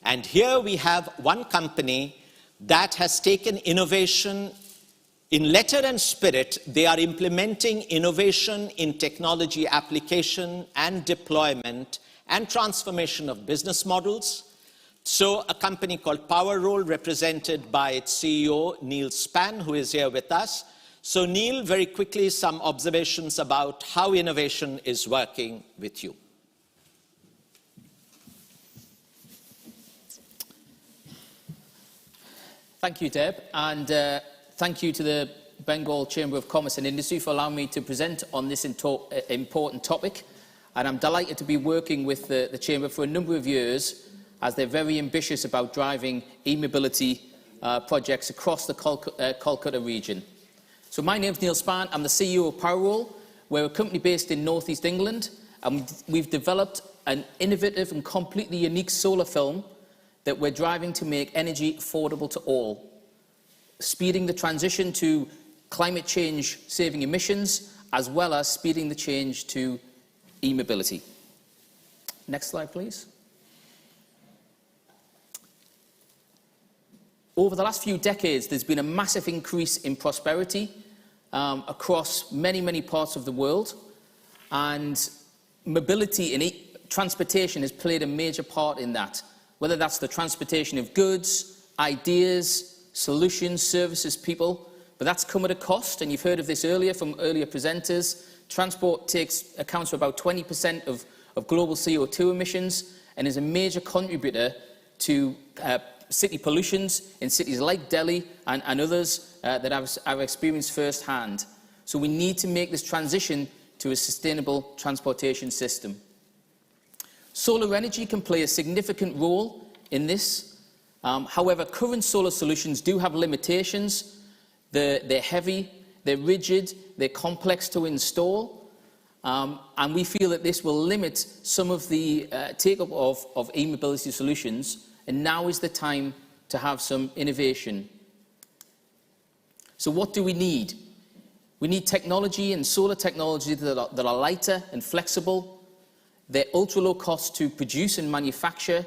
And here we have one company that has taken innovation in letter and spirit. They are implementing innovation in technology application and deployment and transformation of business models. So a company called Powerwall, represented by its CEO, Neil Spann, who is here with us. So Neil, very quickly, some observations about how innovation is working with you. Thank you, Deb, and thank you to the Bengal Chamber of Commerce and Industry for allowing me to present on this important topic. And I'm delighted to be working with the Chamber for a number of years, as they're very ambitious about driving e-mobility projects across the Kolkata region. So my name's Neil Spann. I'm the CEO of Powerwall. We're a company based in North East England, and we've developed an innovative and completely unique solar film that we're driving to make energy affordable to all, speeding the transition to climate change saving emissions, as well as speeding the change to e-mobility. Next slide, please. Over the last few decades, there's been a massive increase in prosperity across many, many parts of the world, and mobility and transportation has played a major part in that, whether that's the transportation of goods, ideas, solutions, services, people, but that's come at a cost, and you've heard of this earlier from earlier presenters. Transport accounts for about 20% of global CO2 emissions and is a major contributor to city pollutions in cities like Delhi and others that I've experienced firsthand. So we need to make this transition to a sustainable transportation system. Solar energy can play a significant role in this. However, current solar solutions do have limitations. They're heavy, they're rigid, they're complex to install, and we feel that this will limit some of the take-up of e-mobility solutions, and now is the time to have some innovation. So what do we need? We need technology and solar technology that are lighter and flexible. They're ultra-low cost to produce and manufacture,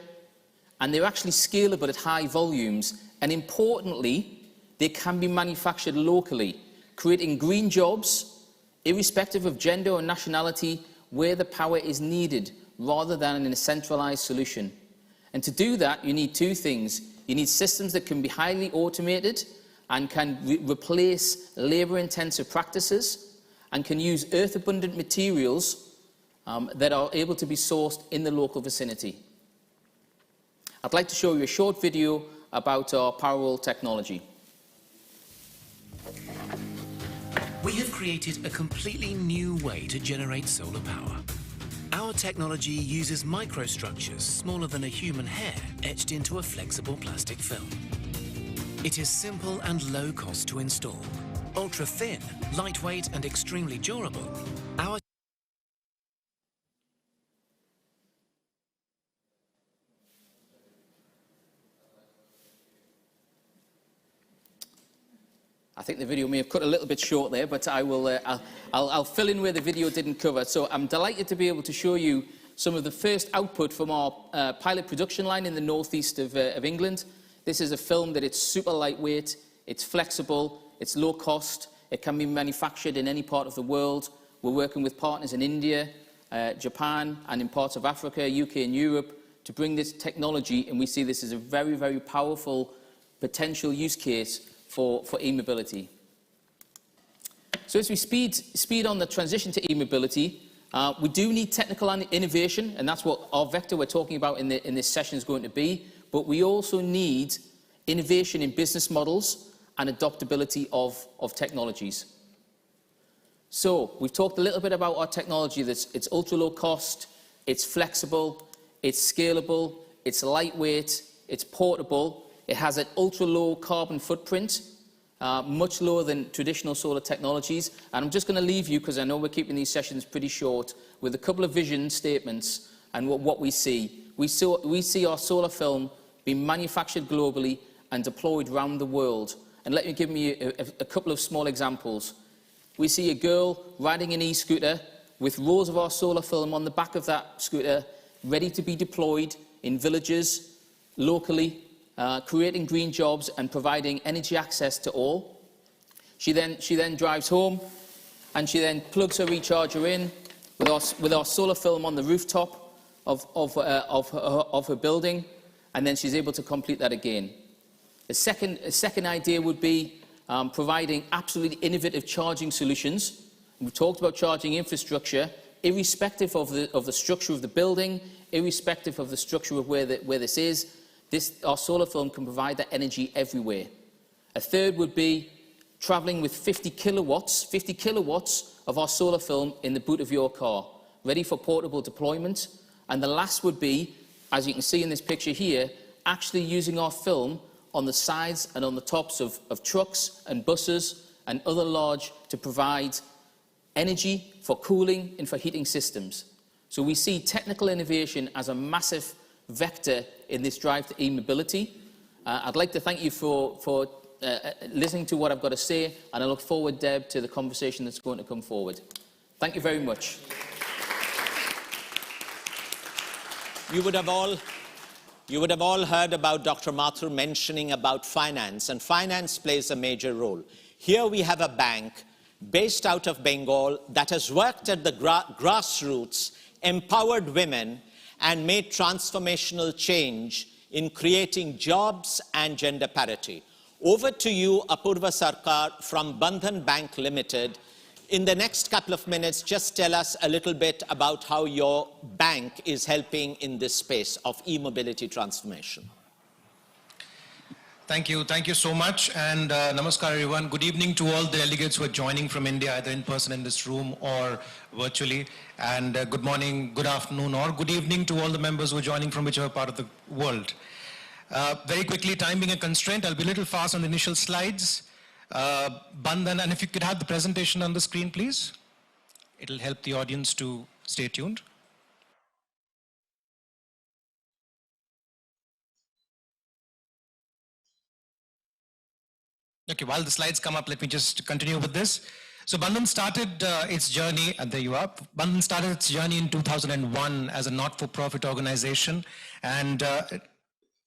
and they're actually scalable at high volumes. And importantly, they can be manufactured locally, creating green jobs, irrespective of gender or nationality, where the power is needed, rather than in a centralized solution. And to do that, you need two things. You need systems that can be highly automated and can replace labor-intensive practices, and can use earth-abundant materials that are able to be sourced in the local vicinity. I'd like to show you a short video about our Powerwall technology. We have created a completely new way to generate solar power. Our technology uses microstructures smaller than a human hair etched into a flexible plastic film. It is simple and low cost to install, ultra thin, lightweight and extremely durable. I think the video may have cut a little bit short there, but I'll fill in where the video didn't cover. So I'm delighted to be able to show you some of the first output from our pilot production line in the northeast of England. This is a film that it's super lightweight, it's flexible, it's low cost, it can be manufactured in any part of the world. We're working with partners in India, Japan, and in parts of Africa, UK and Europe to bring this technology, and we see this as a very, very powerful potential use case for e-mobility. So as we speed on the transition to e-mobility, we do need technical innovation, and that's what our vector we're talking about in this session is going to be, but we also need innovation in business models and adoptability of technologies. So we've talked a little bit about our technology. It's ultra low cost, it's flexible, it's scalable, it's lightweight, it's portable. It has an ultra-low carbon footprint, much lower than traditional solar technologies. And I'm just going to leave you, because I know we're keeping these sessions pretty short, with a couple of vision statements and what we see. We see our solar film being manufactured globally and deployed around the world. And let me give you a couple of small examples. We see a girl riding an e-scooter with rows of our solar film on the back of that scooter, ready to be deployed in villages, locally, creating green jobs and providing energy access to all. She then drives home, and she then plugs her recharger in with our solar film on the rooftop of her building, and then she's able to complete that again. A second idea would be providing absolutely innovative charging solutions. We've talked about charging infrastructure, irrespective of the structure of the building, irrespective of the structure of where this is. Our solar film can provide that energy everywhere. A third would be travelling with 50 kilowatts of our solar film in the boot of your car, ready for portable deployment. And the last would be, as you can see in this picture here, actually using our film on the sides and on the tops of trucks and buses and other large to provide energy for cooling and for heating systems. So we see technical innovation as a massive vector in this drive to e-mobility. I'd like to thank you for listening to what I've got to say, and I look forward, Deb, to the conversation that's going to come forward. Thank you very much. You would have all heard about Dr. Mathur mentioning about finance, and finance plays a major role. Here we have a bank based out of Bengal that has worked at the grassroots, empowered women, and made transformational change in creating jobs and gender parity. Over to you, Apurva Sarkar from Bandhan Bank Limited. In the next couple of minutes, just tell us a little bit about how your bank is helping in this space of e-mobility transformation. Thank you so much, and namaskar everyone. Good evening to all the delegates who are joining from India, either in person in this room or virtually. And good morning, good afternoon, or good evening to all the members who are joining from whichever part of the world. Very quickly, time being a constraint, I'll be a little fast on the initial slides. Bandhan, and if you could have the presentation on the screen, please. It'll help the audience to stay tuned. Okay, while the slides come up, let me just continue with this. So Bandhan started its journey, and there you are. Bandhan started its journey in 2001 as a not-for-profit organization, and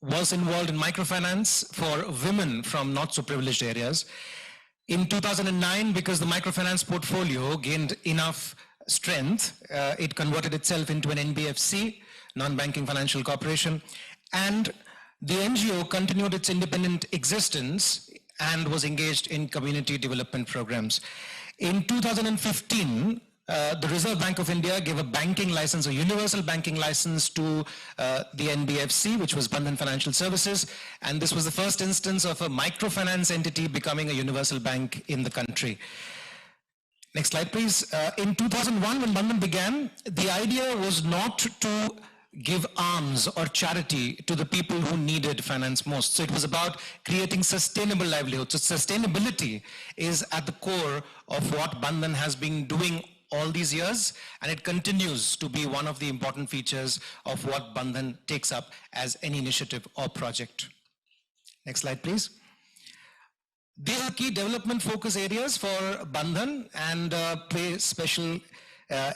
was involved in microfinance for women from not-so-privileged areas. In 2009, because the microfinance portfolio gained enough strength, it converted itself into an NBFC, non-banking financial corporation, and the NGO continued its independent existence and was engaged in community development programs. In 2015, the Reserve Bank of India gave a banking license, a universal banking license to the NBFC, which was Bandhan Financial Services, and this was the first instance of a microfinance entity becoming a universal bank in the country. Next slide, please. In 2001, when Bandhan began, the idea was not to give alms or charity to the people who needed finance most. So it was about creating sustainable livelihoods. So sustainability is at the core of what Bandhan has been doing all these years, and it continues to be one of the important features of what Bandhan takes up as any initiative or project. Next slide, please. These are key development focus areas for Bandhan, and pay special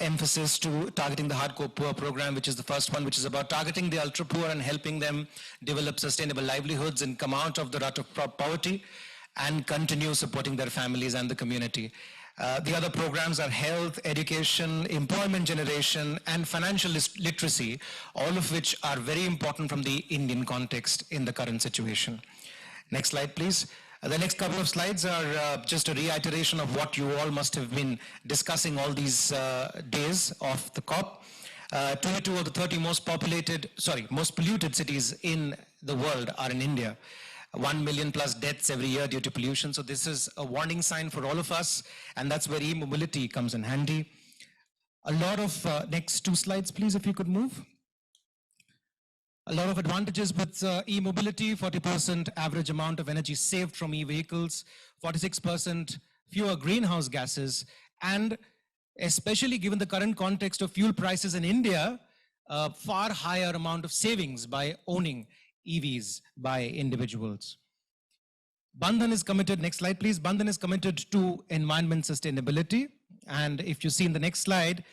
emphasis to targeting the hardcore poor program, which is the first one, which is about targeting the ultra poor and helping them develop sustainable livelihoods and come out of the rut of poverty and continue supporting their families and the community. The other programs are health, education, employment generation, and financial literacy, all of which are very important from the Indian context in the current situation. Next slide, please. The next couple of slides are just a reiteration of what you all must have been discussing all these days of the COP. 22 of the 30 most polluted cities in the world are in India. 1 million plus deaths every year due to pollution. So this is a warning sign for all of us, and that's where e-mobility comes in handy. A lot of, next two slides, please, if you could move. A lot of advantages with e-mobility, 40% average amount of energy saved from e-vehicles, 46% fewer greenhouse gases, and especially given the current context of fuel prices in India, a far higher amount of savings by owning EVs by individuals. Bandhan is committed, next slide please, Bandhan is committed to environment sustainability, and if you see in the next slide,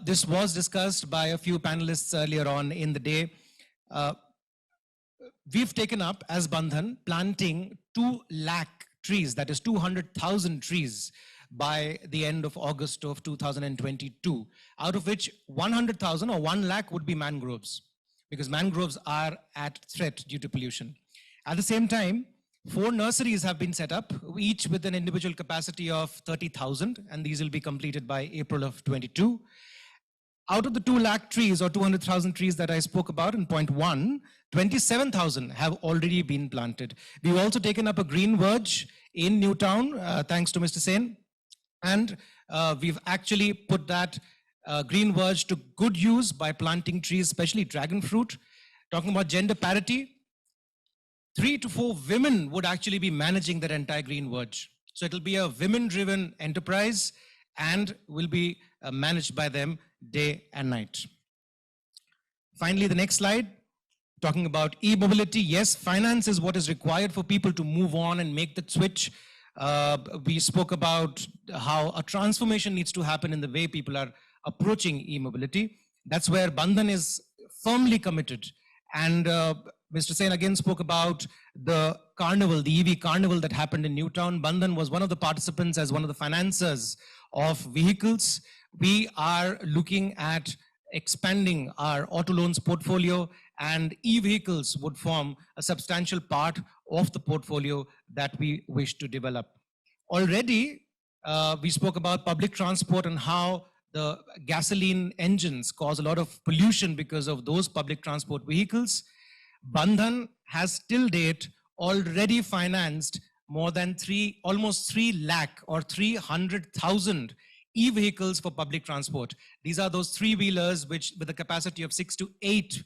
this was discussed by a few panelists earlier on in the day. We've taken up, as Bandhan, planting 2 lakh trees, that is 200,000 trees by the end of August of 2022, out of which 100,000 or 1 lakh would be mangroves, because mangroves are at threat due to pollution. At the same time, 4 nurseries have been set up, each with an individual capacity of 30,000, and these will be completed by April of 22. Out of the 2 lakh trees or 200,000 trees that I spoke about in point 1, 27,000 have already been planted. We've also taken up a green verge in Newtown, thanks to Mr. Sen. And we've actually put that green verge to good use by planting trees, especially dragon fruit. Talking about gender parity, 3 to 4 women would actually be managing that entire green verge. So it'll be a women-driven enterprise and will be managed by them day and night. Finally, the next slide, talking about e-mobility. Yes, finance is what is required for people to move on and make the switch. We spoke about how a transformation needs to happen in the way people are approaching e-mobility. That's where Bandhan is firmly committed. And Mr. Sen again spoke about the carnival, the EV carnival that happened in Newtown. Bandhan was one of the participants as one of the financiers of vehicles. We are looking at expanding our auto loans portfolio, and e-vehicles would form a substantial part of the portfolio that we wish to develop. Already, we spoke about public transport and how the gasoline engines cause a lot of pollution because of those public transport vehicles. Bandhan has till date already financed more than almost 3 lakh or 300,000 e-vehicles for public transport. These are those 3-wheelers which with a capacity of 6 to 8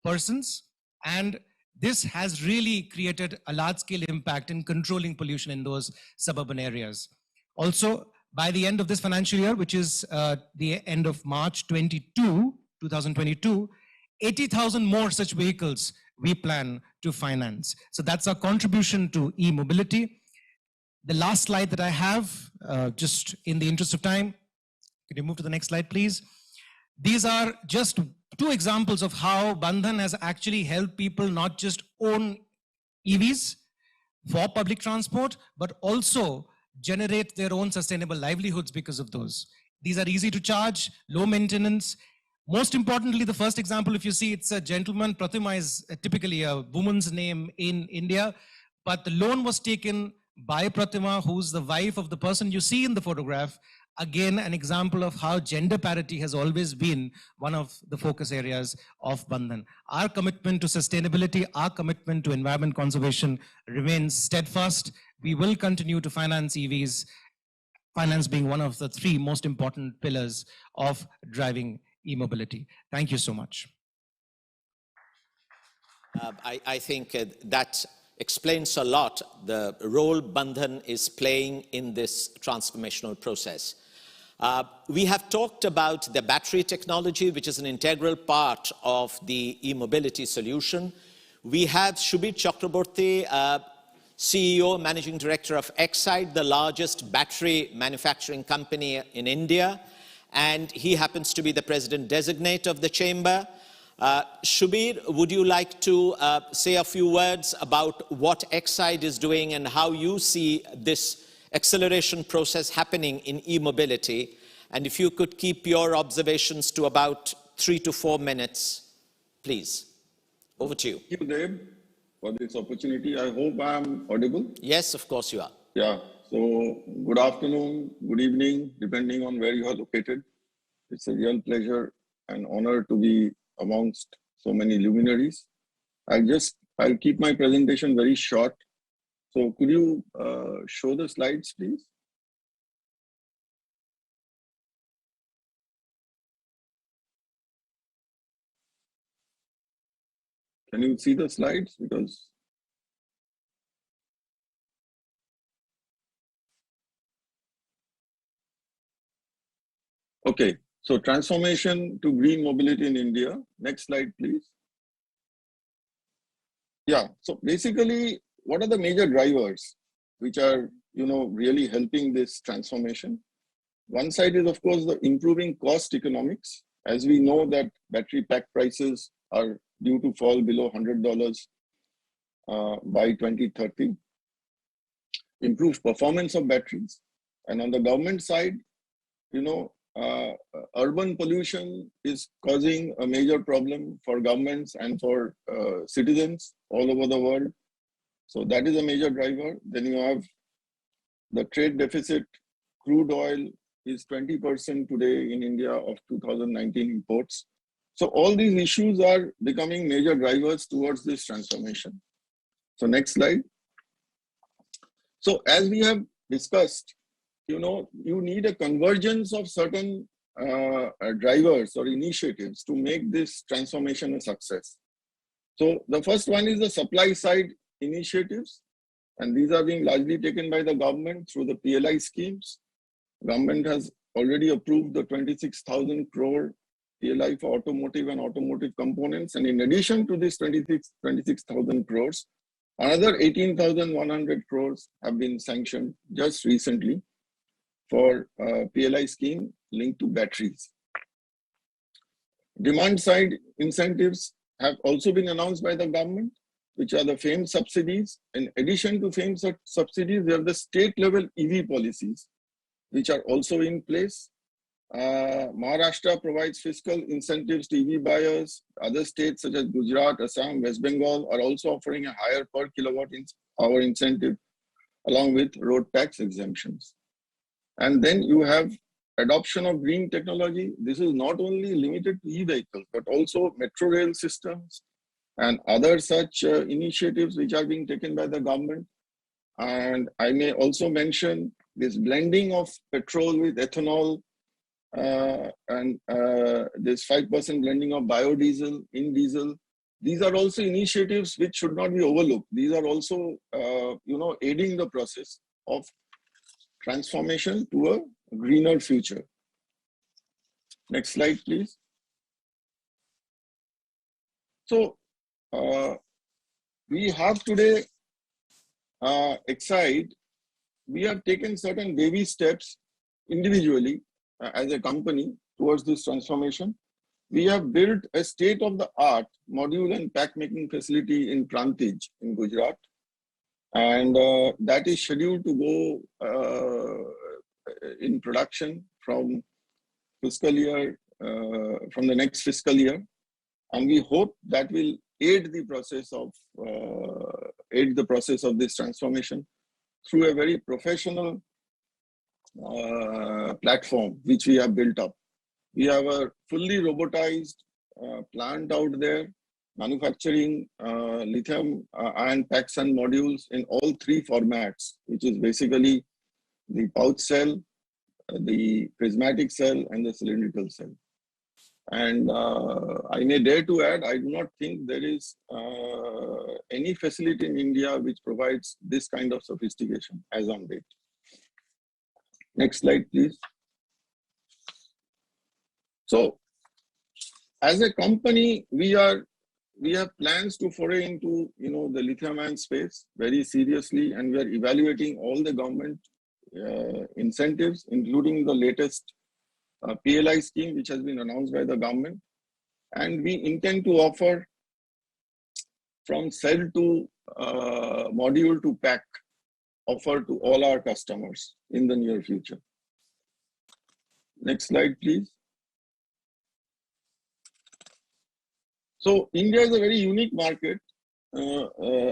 persons. And this has really created a large-scale impact in controlling pollution in those suburban areas. Also, by the end of this financial year, which is the end of March 2022, 80,000 more such vehicles we plan to finance. So that's our contribution to e-mobility. The last slide that I have, just in the interest of time, can you move to the next slide, please? These are just 2 examples of how Bandhan has actually helped people not just own EVs for public transport, but also generate their own sustainable livelihoods because of those. These are easy to charge, low maintenance. Most importantly, the first example, if you see, it's a gentleman. Pratima is typically a woman's name in India, but the loan was taken by Pratima, who's the wife of the person you see in the photograph. Again, an example of how gender parity has always been one of the focus areas of Bandhan. Our commitment to sustainability, our commitment to environment conservation remains steadfast. We will continue to finance EVs, finance being one of the 3 most important pillars of driving e-mobility. Thank you so much. I think that explains a lot the role Bandhan is playing in this transformational process. We have talked about the battery technology, which is an integral part of the e-mobility solution. We have Shubhit Chakraborty, CEO, Managing Director of Exide, the largest battery manufacturing company in India, and he happens to be the President Designate of the Chamber. Shubhir, would you like to say a few words about what Exide is doing and how you see this acceleration process happening in e-mobility? And if you could keep your observations to about 3 to 4 minutes, please. Over to you. Thank you, Deb, for this opportunity. I hope I am audible. Yes, of course you are. Yeah. So good afternoon, good evening, depending on where you are located. It's a real pleasure and honor to be amongst so many luminaries. I'll keep my presentation very short. So could you show the slides, please? Can you see the slides? Because okay, so transformation to green mobility in India. Next slide, please. Yeah, so basically, what are the major drivers which are, really helping this transformation? One side is, of course, the improving cost economics. As we know that battery pack prices are due to fall below $100 by 2030. Improved performance of batteries. And on the government side, urban pollution is causing a major problem for governments and for citizens all over the world. So that is a major driver. Then you have the trade deficit. Crude oil is 20% today in India of 2019 imports. So all these issues are becoming major drivers towards this transformation. So next slide. So as we have discussed, you need a convergence of certain drivers or initiatives to make this transformation a success. So the first one is the supply side initiatives, and these are being largely taken by the government through the PLI schemes. Government has already approved the 26,000 crore PLI for automotive and automotive components, and in addition to this 26,000 crores, another 18,100 crores have been sanctioned just recently for PLI scheme linked to batteries. Demand side incentives have also been announced by the government, which are the FAME subsidies. In addition to FAME subsidies, we have the state level EV policies, which are also in place. Maharashtra provides fiscal incentives to EV buyers. Other states such as Gujarat, Assam, West Bengal are also offering a higher per kilowatt hour incentive along with road tax exemptions. And then you have adoption of green technology. This is not only limited to e-vehicles, but also metro rail systems and other such initiatives which are being taken by the government. And I may also mention this blending of petrol with ethanol and this 5% blending of biodiesel in diesel. These are also initiatives which should not be overlooked. These are also, aiding the process of transformation to a greener future. Next slide, please. So we have today, Exide, we have taken certain baby steps individually as a company towards this transformation. We have built a state-of-the-art module and pack making facility in Prantij in Gujarat. And that is scheduled to go in production from fiscal year, from the next fiscal year. And we hope that will aid the process of this transformation through a very professional platform which we have built up. We have a fully robotized plant out there, manufacturing lithium ion packs and modules in all three formats, which is basically the pouch cell, the prismatic cell, and the cylindrical cell. And I may dare to add, I do not think there is any facility in India which provides this kind of sophistication as on date. Next slide, please. So, as a company, we have plans to foray into the lithium-ion space very seriously, and we are evaluating all the government incentives, including the latest PLI scheme, which has been announced by the government. And we intend to offer from cell to module to pack, offer to all our customers in the near future. Next slide, please. So India is a very unique market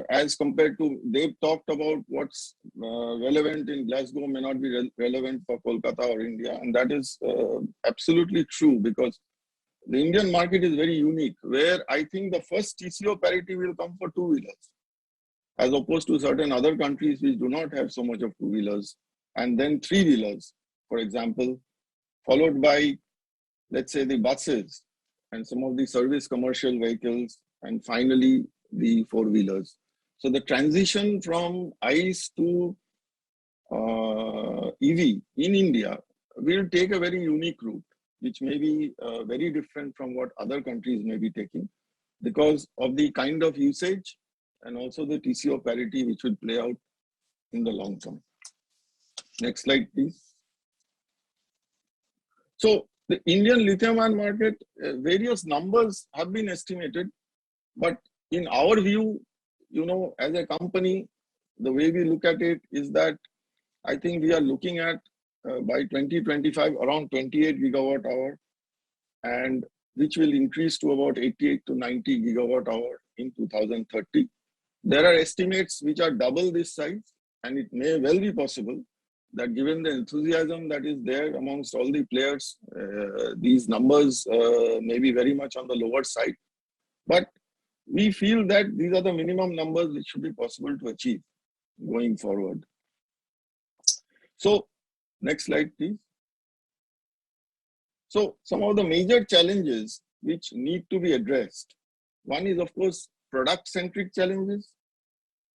as compared to, they've talked about what's relevant in Glasgow may not be relevant for Kolkata or India. And that is absolutely true, because the Indian market is very unique, where I think the first TCO parity will come for two-wheelers, as opposed to certain other countries which do not have so much of two-wheelers, and then three-wheelers, for example, followed by, let's say, the buses and some of the service commercial vehicles, and finally the four-wheelers. So the transition from ICE to EV in India will take a very unique route, which may be very different from what other countries may be taking, because of the kind of usage and also the TCO parity which will play out in the long term. Next slide, please. So the Indian lithium-ion market, various numbers have been estimated, but in our view, as a company, the way we look at it is that I think we are looking at by 2025 around 28 gigawatt hour, and which will increase to about 88 to 90 gigawatt hour in 2030. There are estimates which are double this size, and it may well be possible that given the enthusiasm that is there amongst all the players, these numbers may be very much on the lower side. But we feel that these are the minimum numbers which should be possible to achieve going forward. So, next slide, please. So, some of the major challenges which need to be addressed. One is, of course, product-centric challenges,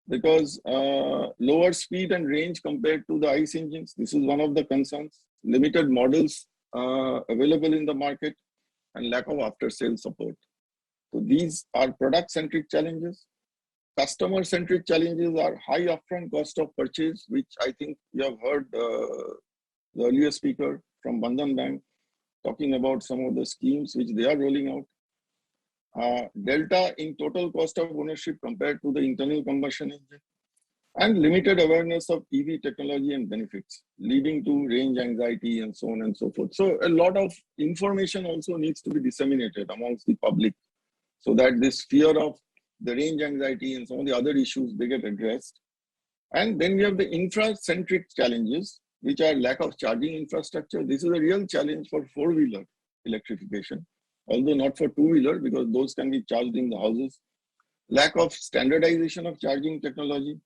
because lower speed and range compared to the ICE engines. This is one of the concerns. Limited models available in the market and lack of after-sales support. So these are product-centric challenges. Customer-centric challenges are high upfront cost of purchase, which I think you have heard the earlier speaker from Bandhan Bank talking about some of the schemes which they are rolling out. Delta in total cost of ownership compared to the internal combustion engine, and limited awareness of EV technology and benefits, leading to range anxiety and so on and so forth. So a lot of information also needs to be disseminated amongst the public so that this fear of the range anxiety and some of the other issues, they get addressed. And then we have the infra-centric challenges, which are lack of charging infrastructure. This is a real challenge for four-wheeler electrification, although not for two-wheeler, because those can be charged in the houses. Lack of standardization of charging technology,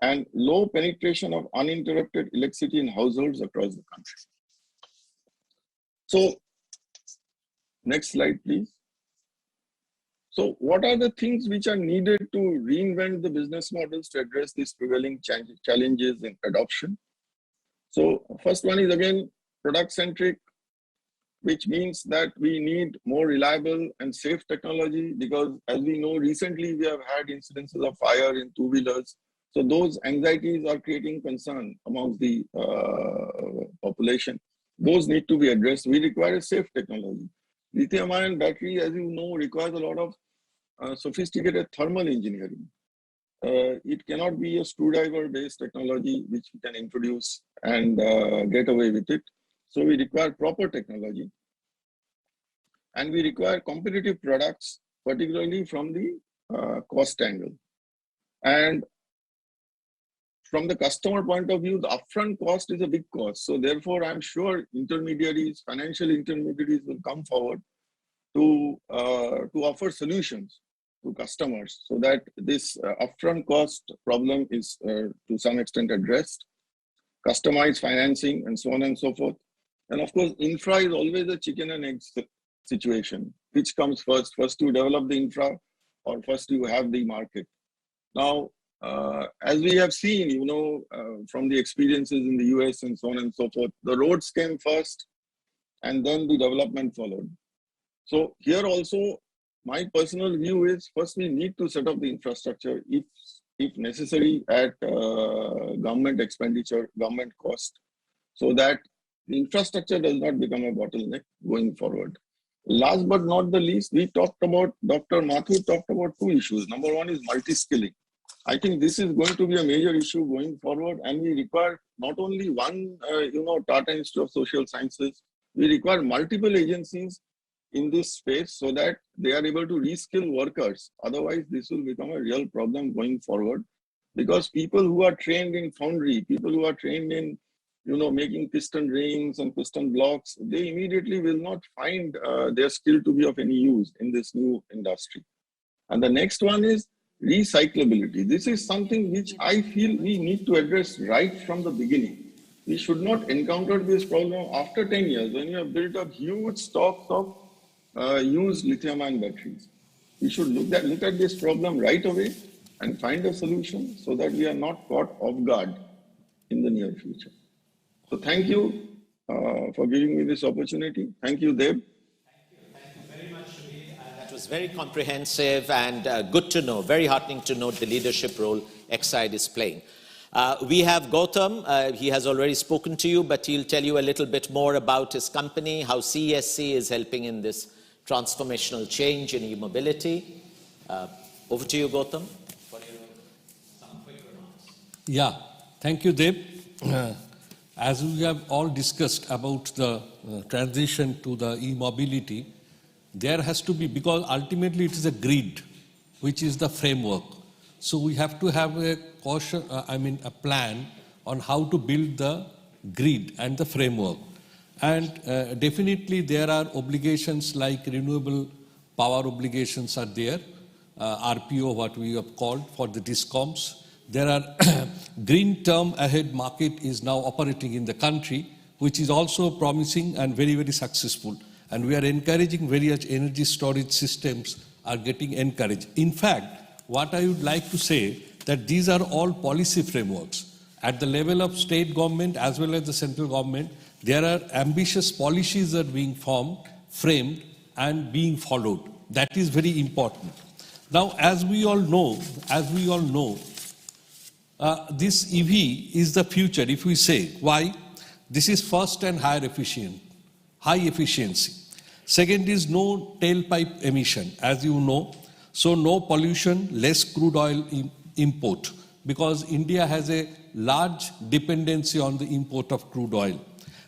and low penetration of uninterrupted electricity in households across the country. So, next slide, please. So, what are the things which are needed to reinvent the business models to address these prevailing challenges in adoption? So, first one is again product-centric, which means that we need more reliable and safe technology, because as we know, recently we have had incidences of fire in two-wheelers. So those anxieties are creating concern amongst the population. Those need to be addressed. We require a safe technology. Lithium-ion battery, as you know, requires a lot of sophisticated thermal engineering. It cannot be a screwdriver-based technology which we can introduce and get away with it. So we require proper technology, and we require competitive products, particularly from the cost angle. And from the customer point of view, the upfront cost is a big cost. So therefore, I'm sure intermediaries, financial intermediaries will come forward to offer solutions to customers so that this upfront cost problem is to some extent addressed, customized financing and so on and so forth. And of course, infra is always a chicken and egg situation. Which comes first? First you develop the infra, or first you have the market? Now, as we have seen, you know, from the experiences in the US and so on and so forth, the roads came first and then the development followed. So here also, my personal view is first we need to set up the infrastructure if necessary at government expenditure, government cost, so that the infrastructure does not become a bottleneck going forward. Last but not the least, we talked about, Dr. Mathur talked about two issues. Number one is multi-skilling. I think this is going to be a major issue going forward, and we require not only one, Tata Institute of Social Sciences, we require multiple agencies in this space so that they are able to reskill workers. Otherwise, this will become a real problem going forward, because people who are trained in foundry, people who are trained in making piston rings and piston blocks, they immediately will not find their skill to be of any use in this new industry. And the next one is recyclability. This is something which I feel we need to address right from the beginning. We should not encounter this problem after 10 years when you have built up huge stocks of used lithium-ion batteries. We should look at this problem right away and find a solution so that we are not caught off guard in the near future. So thank you for giving me this opportunity. Thank you, Deb. Thank you very much, Shamir. That was very comprehensive and good to know, very heartening to note the leadership role Exide is playing. We have Gautam. He has already spoken to you, but he'll tell you a little bit more about his company, how CESC is helping in this transformational change in e-mobility. Over to you, Gautam, for some quick remarks. Yeah, thank you, Deb. As we have all discussed about the transition to the e-mobility, there has to be, because ultimately it is a grid, which is the framework. So we have to have a a plan on how to build the grid and the framework. And definitely there are obligations like renewable power obligations are there, RPO, what we have called for the DISCOMs. There are green term ahead market is now operating in the country, which is also promising and very, very successful. And we are encouraging various energy storage systems are getting encouraged. In fact, what I would like to say that these are all policy frameworks. At the level of state government as well as the central government, there are ambitious policies that are being formed, framed, and being followed. That is very important. Now, as we all know, this EV is the future, if we say. Why? This is first and high efficiency. Second is no tailpipe emission, as you know. So no pollution, less crude oil import, because India has a large dependency on the import of crude oil,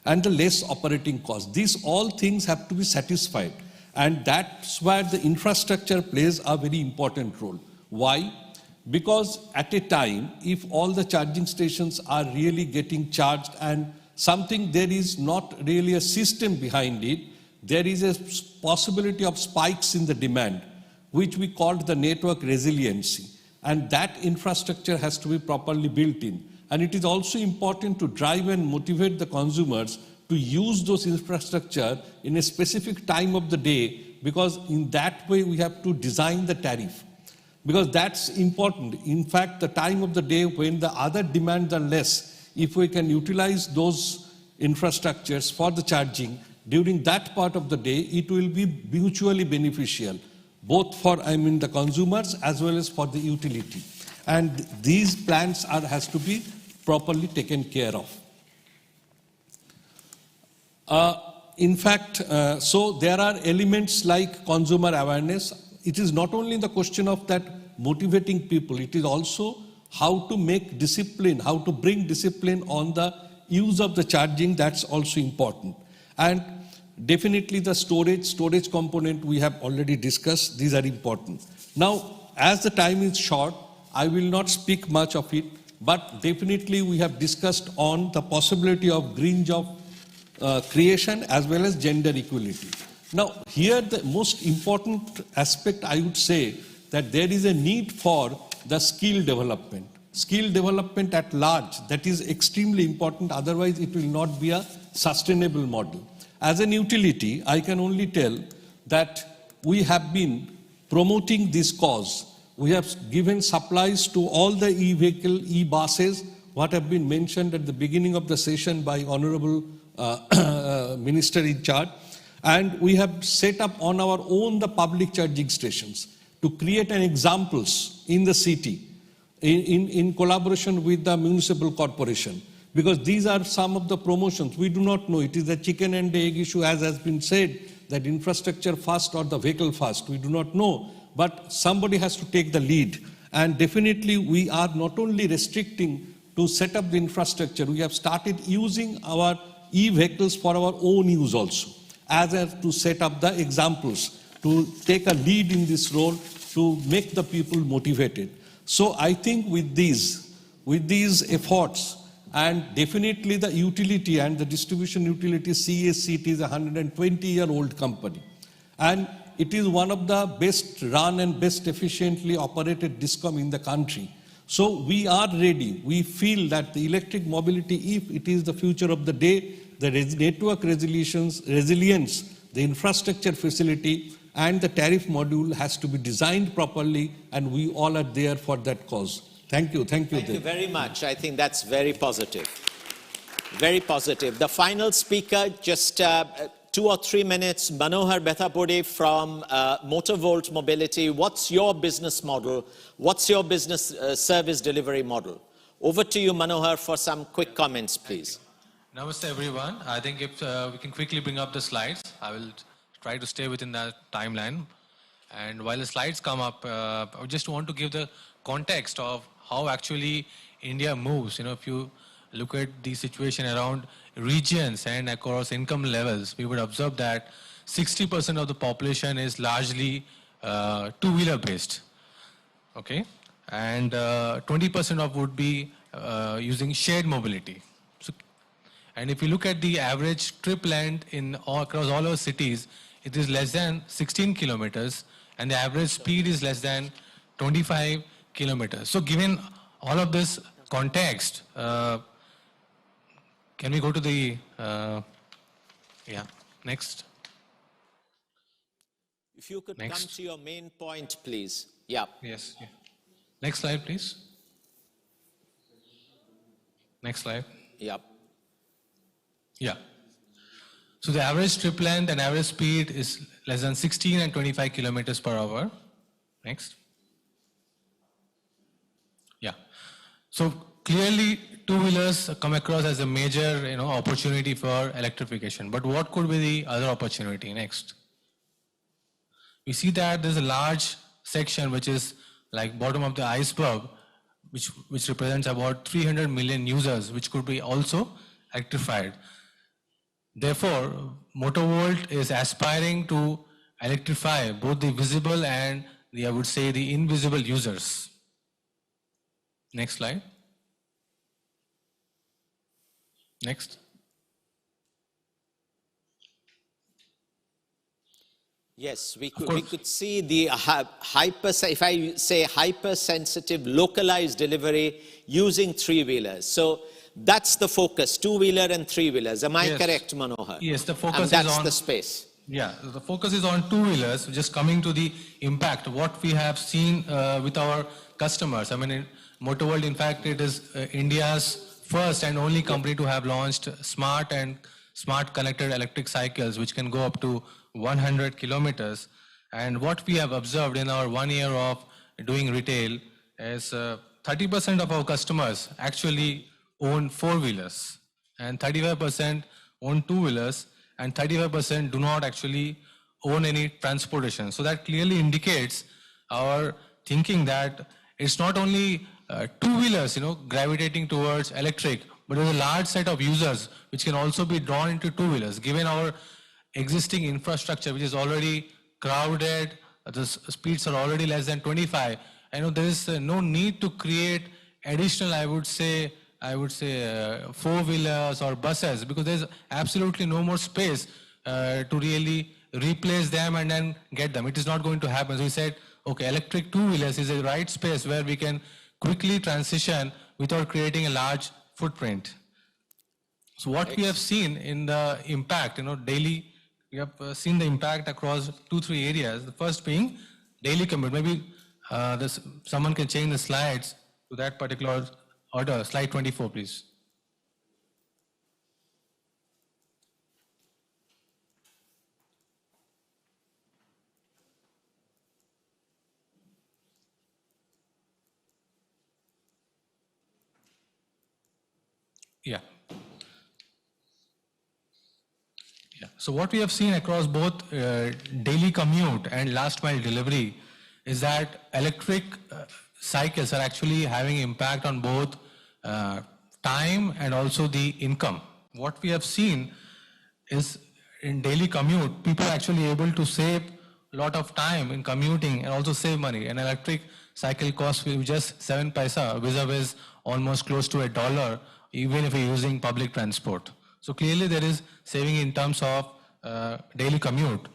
and the less operating cost. These all things have to be satisfied. And that's where the infrastructure plays a very important role. Why? Because at a time, if all the charging stations are really getting charged and there is not really a system behind it, there is a possibility of spikes in the demand, which we called the network resiliency. And that infrastructure has to be properly built in. And it is also important to drive and motivate the consumers to use those infrastructure in a specific time of the day, because in that way we have to design the tariff. Because that's important. In fact, the time of the day when the other demands are less, if we can utilize those infrastructures for the charging during that part of the day, it will be mutually beneficial, both for the consumers as well as for the utility. And these plans has to be properly taken care of. In fact, so there are elements like consumer awareness. It is not only the question of that motivating people, it is also how to make discipline, how to bring discipline on the use of the charging, that's also important. And definitely the storage component we have already discussed, these are important. Now, as the time is short, I will not speak much of it, but definitely we have discussed on the possibility of green job creation as well as gender equality. Now, here the most important aspect I would say that there is a need for the skill development. Skill development at large, that is extremely important, otherwise it will not be a sustainable model. As an utility, I can only tell that we have been promoting this cause. We have given supplies to all the e-vehicle, e-buses, what have been mentioned at the beginning of the session by Honorable Minister in charge. And we have set up on our own the public charging stations to create an examples in the city in collaboration with the municipal corporation. Because these are some of the promotions. We do not know. It is the chicken and egg issue, as has been said, that infrastructure first or the vehicle first. We do not know. But somebody has to take the lead. And definitely we are not only restricting to set up the infrastructure, we have started using our e-vehicles for our own use also, as to set up the examples, to take a lead in this role, to make the people motivated. So I think with these efforts, and definitely the utility and the distribution utility, CSC, is a 120-year-old company. And it is one of the best run and best efficiently operated DISCOM in the country. So we are ready. We feel that the electric mobility, if it is the future of the day, the network resilience, the infrastructure facility, and the tariff module has to be designed properly, and we all are there for that cause. Thank you. Thank you. Thank you very much. I think that's very positive. Very positive. The final speaker, just 2 or 3 minutes, Manohar Bethapudi from Motorvolt Mobility. What's your business model? What's your business service delivery model? Over to you, Manohar, for some quick comments, please. Namaste, everyone. I think if we can quickly bring up the slides, I will try to stay within that timeline. And while the slides come up, I just want to give the context of how actually India moves. You know, if you look at the situation around regions and across income levels, we would observe that 60% of the population is largely two-wheeler based. Okay, and 20% of would be using shared mobility. So, and if you look at the average trip length across all our cities, it is less than 16 kilometers, and the average speed is less than 25 kilometers. So given all of this context, can we go to the, next. If you could Next. come to your main point, please. Yeah. Yes. Yeah. Next slide, please. Next slide. Yeah. Yeah. So the average trip length and average speed is less than 16 and 25 kilometers per hour. Next. Yeah. So clearly, two-wheelers come across as a major, opportunity for electrification. But what could be the other opportunity? Next. We see that there's a large section which is like bottom of the iceberg, which represents about 300 million users, which could be also electrified. Therefore, Motorworld is aspiring to electrify both the visible and I would say the invisible users. Next slide. Next. Yes, we could see the if I say hypersensitive localized delivery using three-wheelers. So that's the focus, two-wheeler and three-wheelers. Am I correct, Manohar? Yes, the focus and that's is on the space. Yeah, the focus is on two-wheelers. Just coming to the impact, what we have seen with our customers. I mean, Motorworld, in fact, it is India's first and only company to have launched smart connected electric cycles, which can go up to 100 kilometers. And what we have observed in our 1 year of doing retail is 30% of our customers actually own four-wheelers, and 35% own two-wheelers, and 35% do not actually own any transportation. So that clearly indicates our thinking that it's not only two-wheelers, gravitating towards electric, but there's a large set of users which can also be drawn into two-wheelers. Given our existing infrastructure, which is already crowded, the speeds are already less than 25. There is no need to create additional, I would say four-wheelers or buses, because there's absolutely no more space to really replace them and then get them. It is not going to happen. So we said, okay, electric two-wheelers is the right space where we can quickly transition without creating a large footprint. So what we have seen in the impact, daily, we have seen the impact across 2-3 areas. The first being daily commute. Maybe someone can change the slides to that particular order. Slide 24, please. Yeah. So what we have seen across both daily commute and last mile delivery is that electric cycles are actually having impact on both time and also the income. What we have seen is in daily commute, people are actually able to save a lot of time in commuting and also save money. An electric cycle costs just 7 paisa, vis-a-vis almost close to $1, even if you're using public transport. So clearly there is saving in terms of daily commute.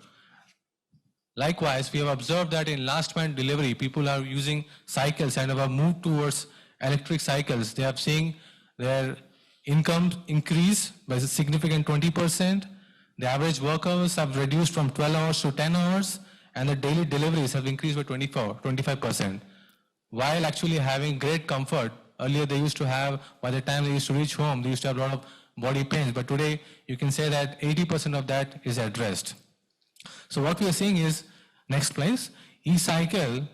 Likewise, we have observed that in last mile delivery, people are using cycles and have moved towards electric cycles. They are seeing their income increase by a significant 20%. The average work hours have reduced from 12 hours to 10 hours, and the daily deliveries have increased by 25%. While actually having great comfort. Earlier they used to have, by the time they used to reach home, they used to have a lot of body pains, but today you can say that 80% of that is addressed. So what we are seeing is, next please, e-cycle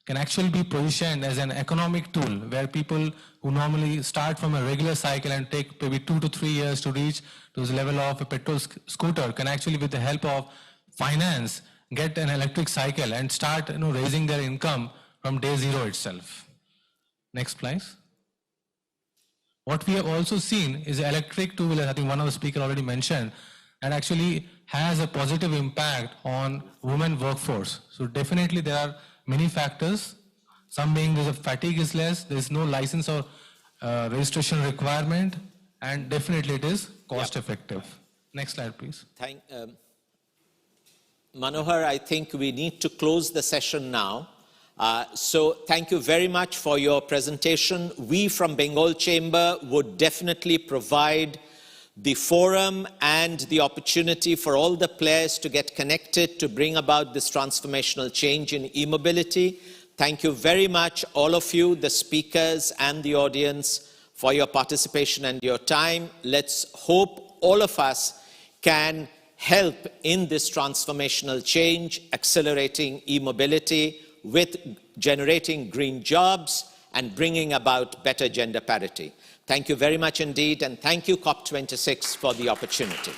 can actually be positioned as an economic tool where people who normally start from a regular cycle and take maybe 2 to 3 years to reach to the level of a petrol scooter can actually, with the help of finance, get an electric cycle and start raising their income from day zero itself. Next please. What we have also seen is electric two-wheelers, I think one of the speakers already mentioned, and actually has a positive impact on women workforce. So definitely there are many factors. Some being the fatigue is less, there is no license or registration requirement, and definitely it is cost effective. Next slide, please. Manohar, I think we need to close the session now. So thank you very much for your presentation. We from Bengal Chamber would definitely provide the forum and the opportunity for all the players to get connected to bring about this transformational change in e-mobility. Thank you very much, all of you, the speakers and the audience, for your participation and your time. Let's hope all of us can help in this transformational change, accelerating e-mobility with generating green jobs and bringing about better gender parity. Thank you very much indeed, and thank you, COP26, for the opportunity.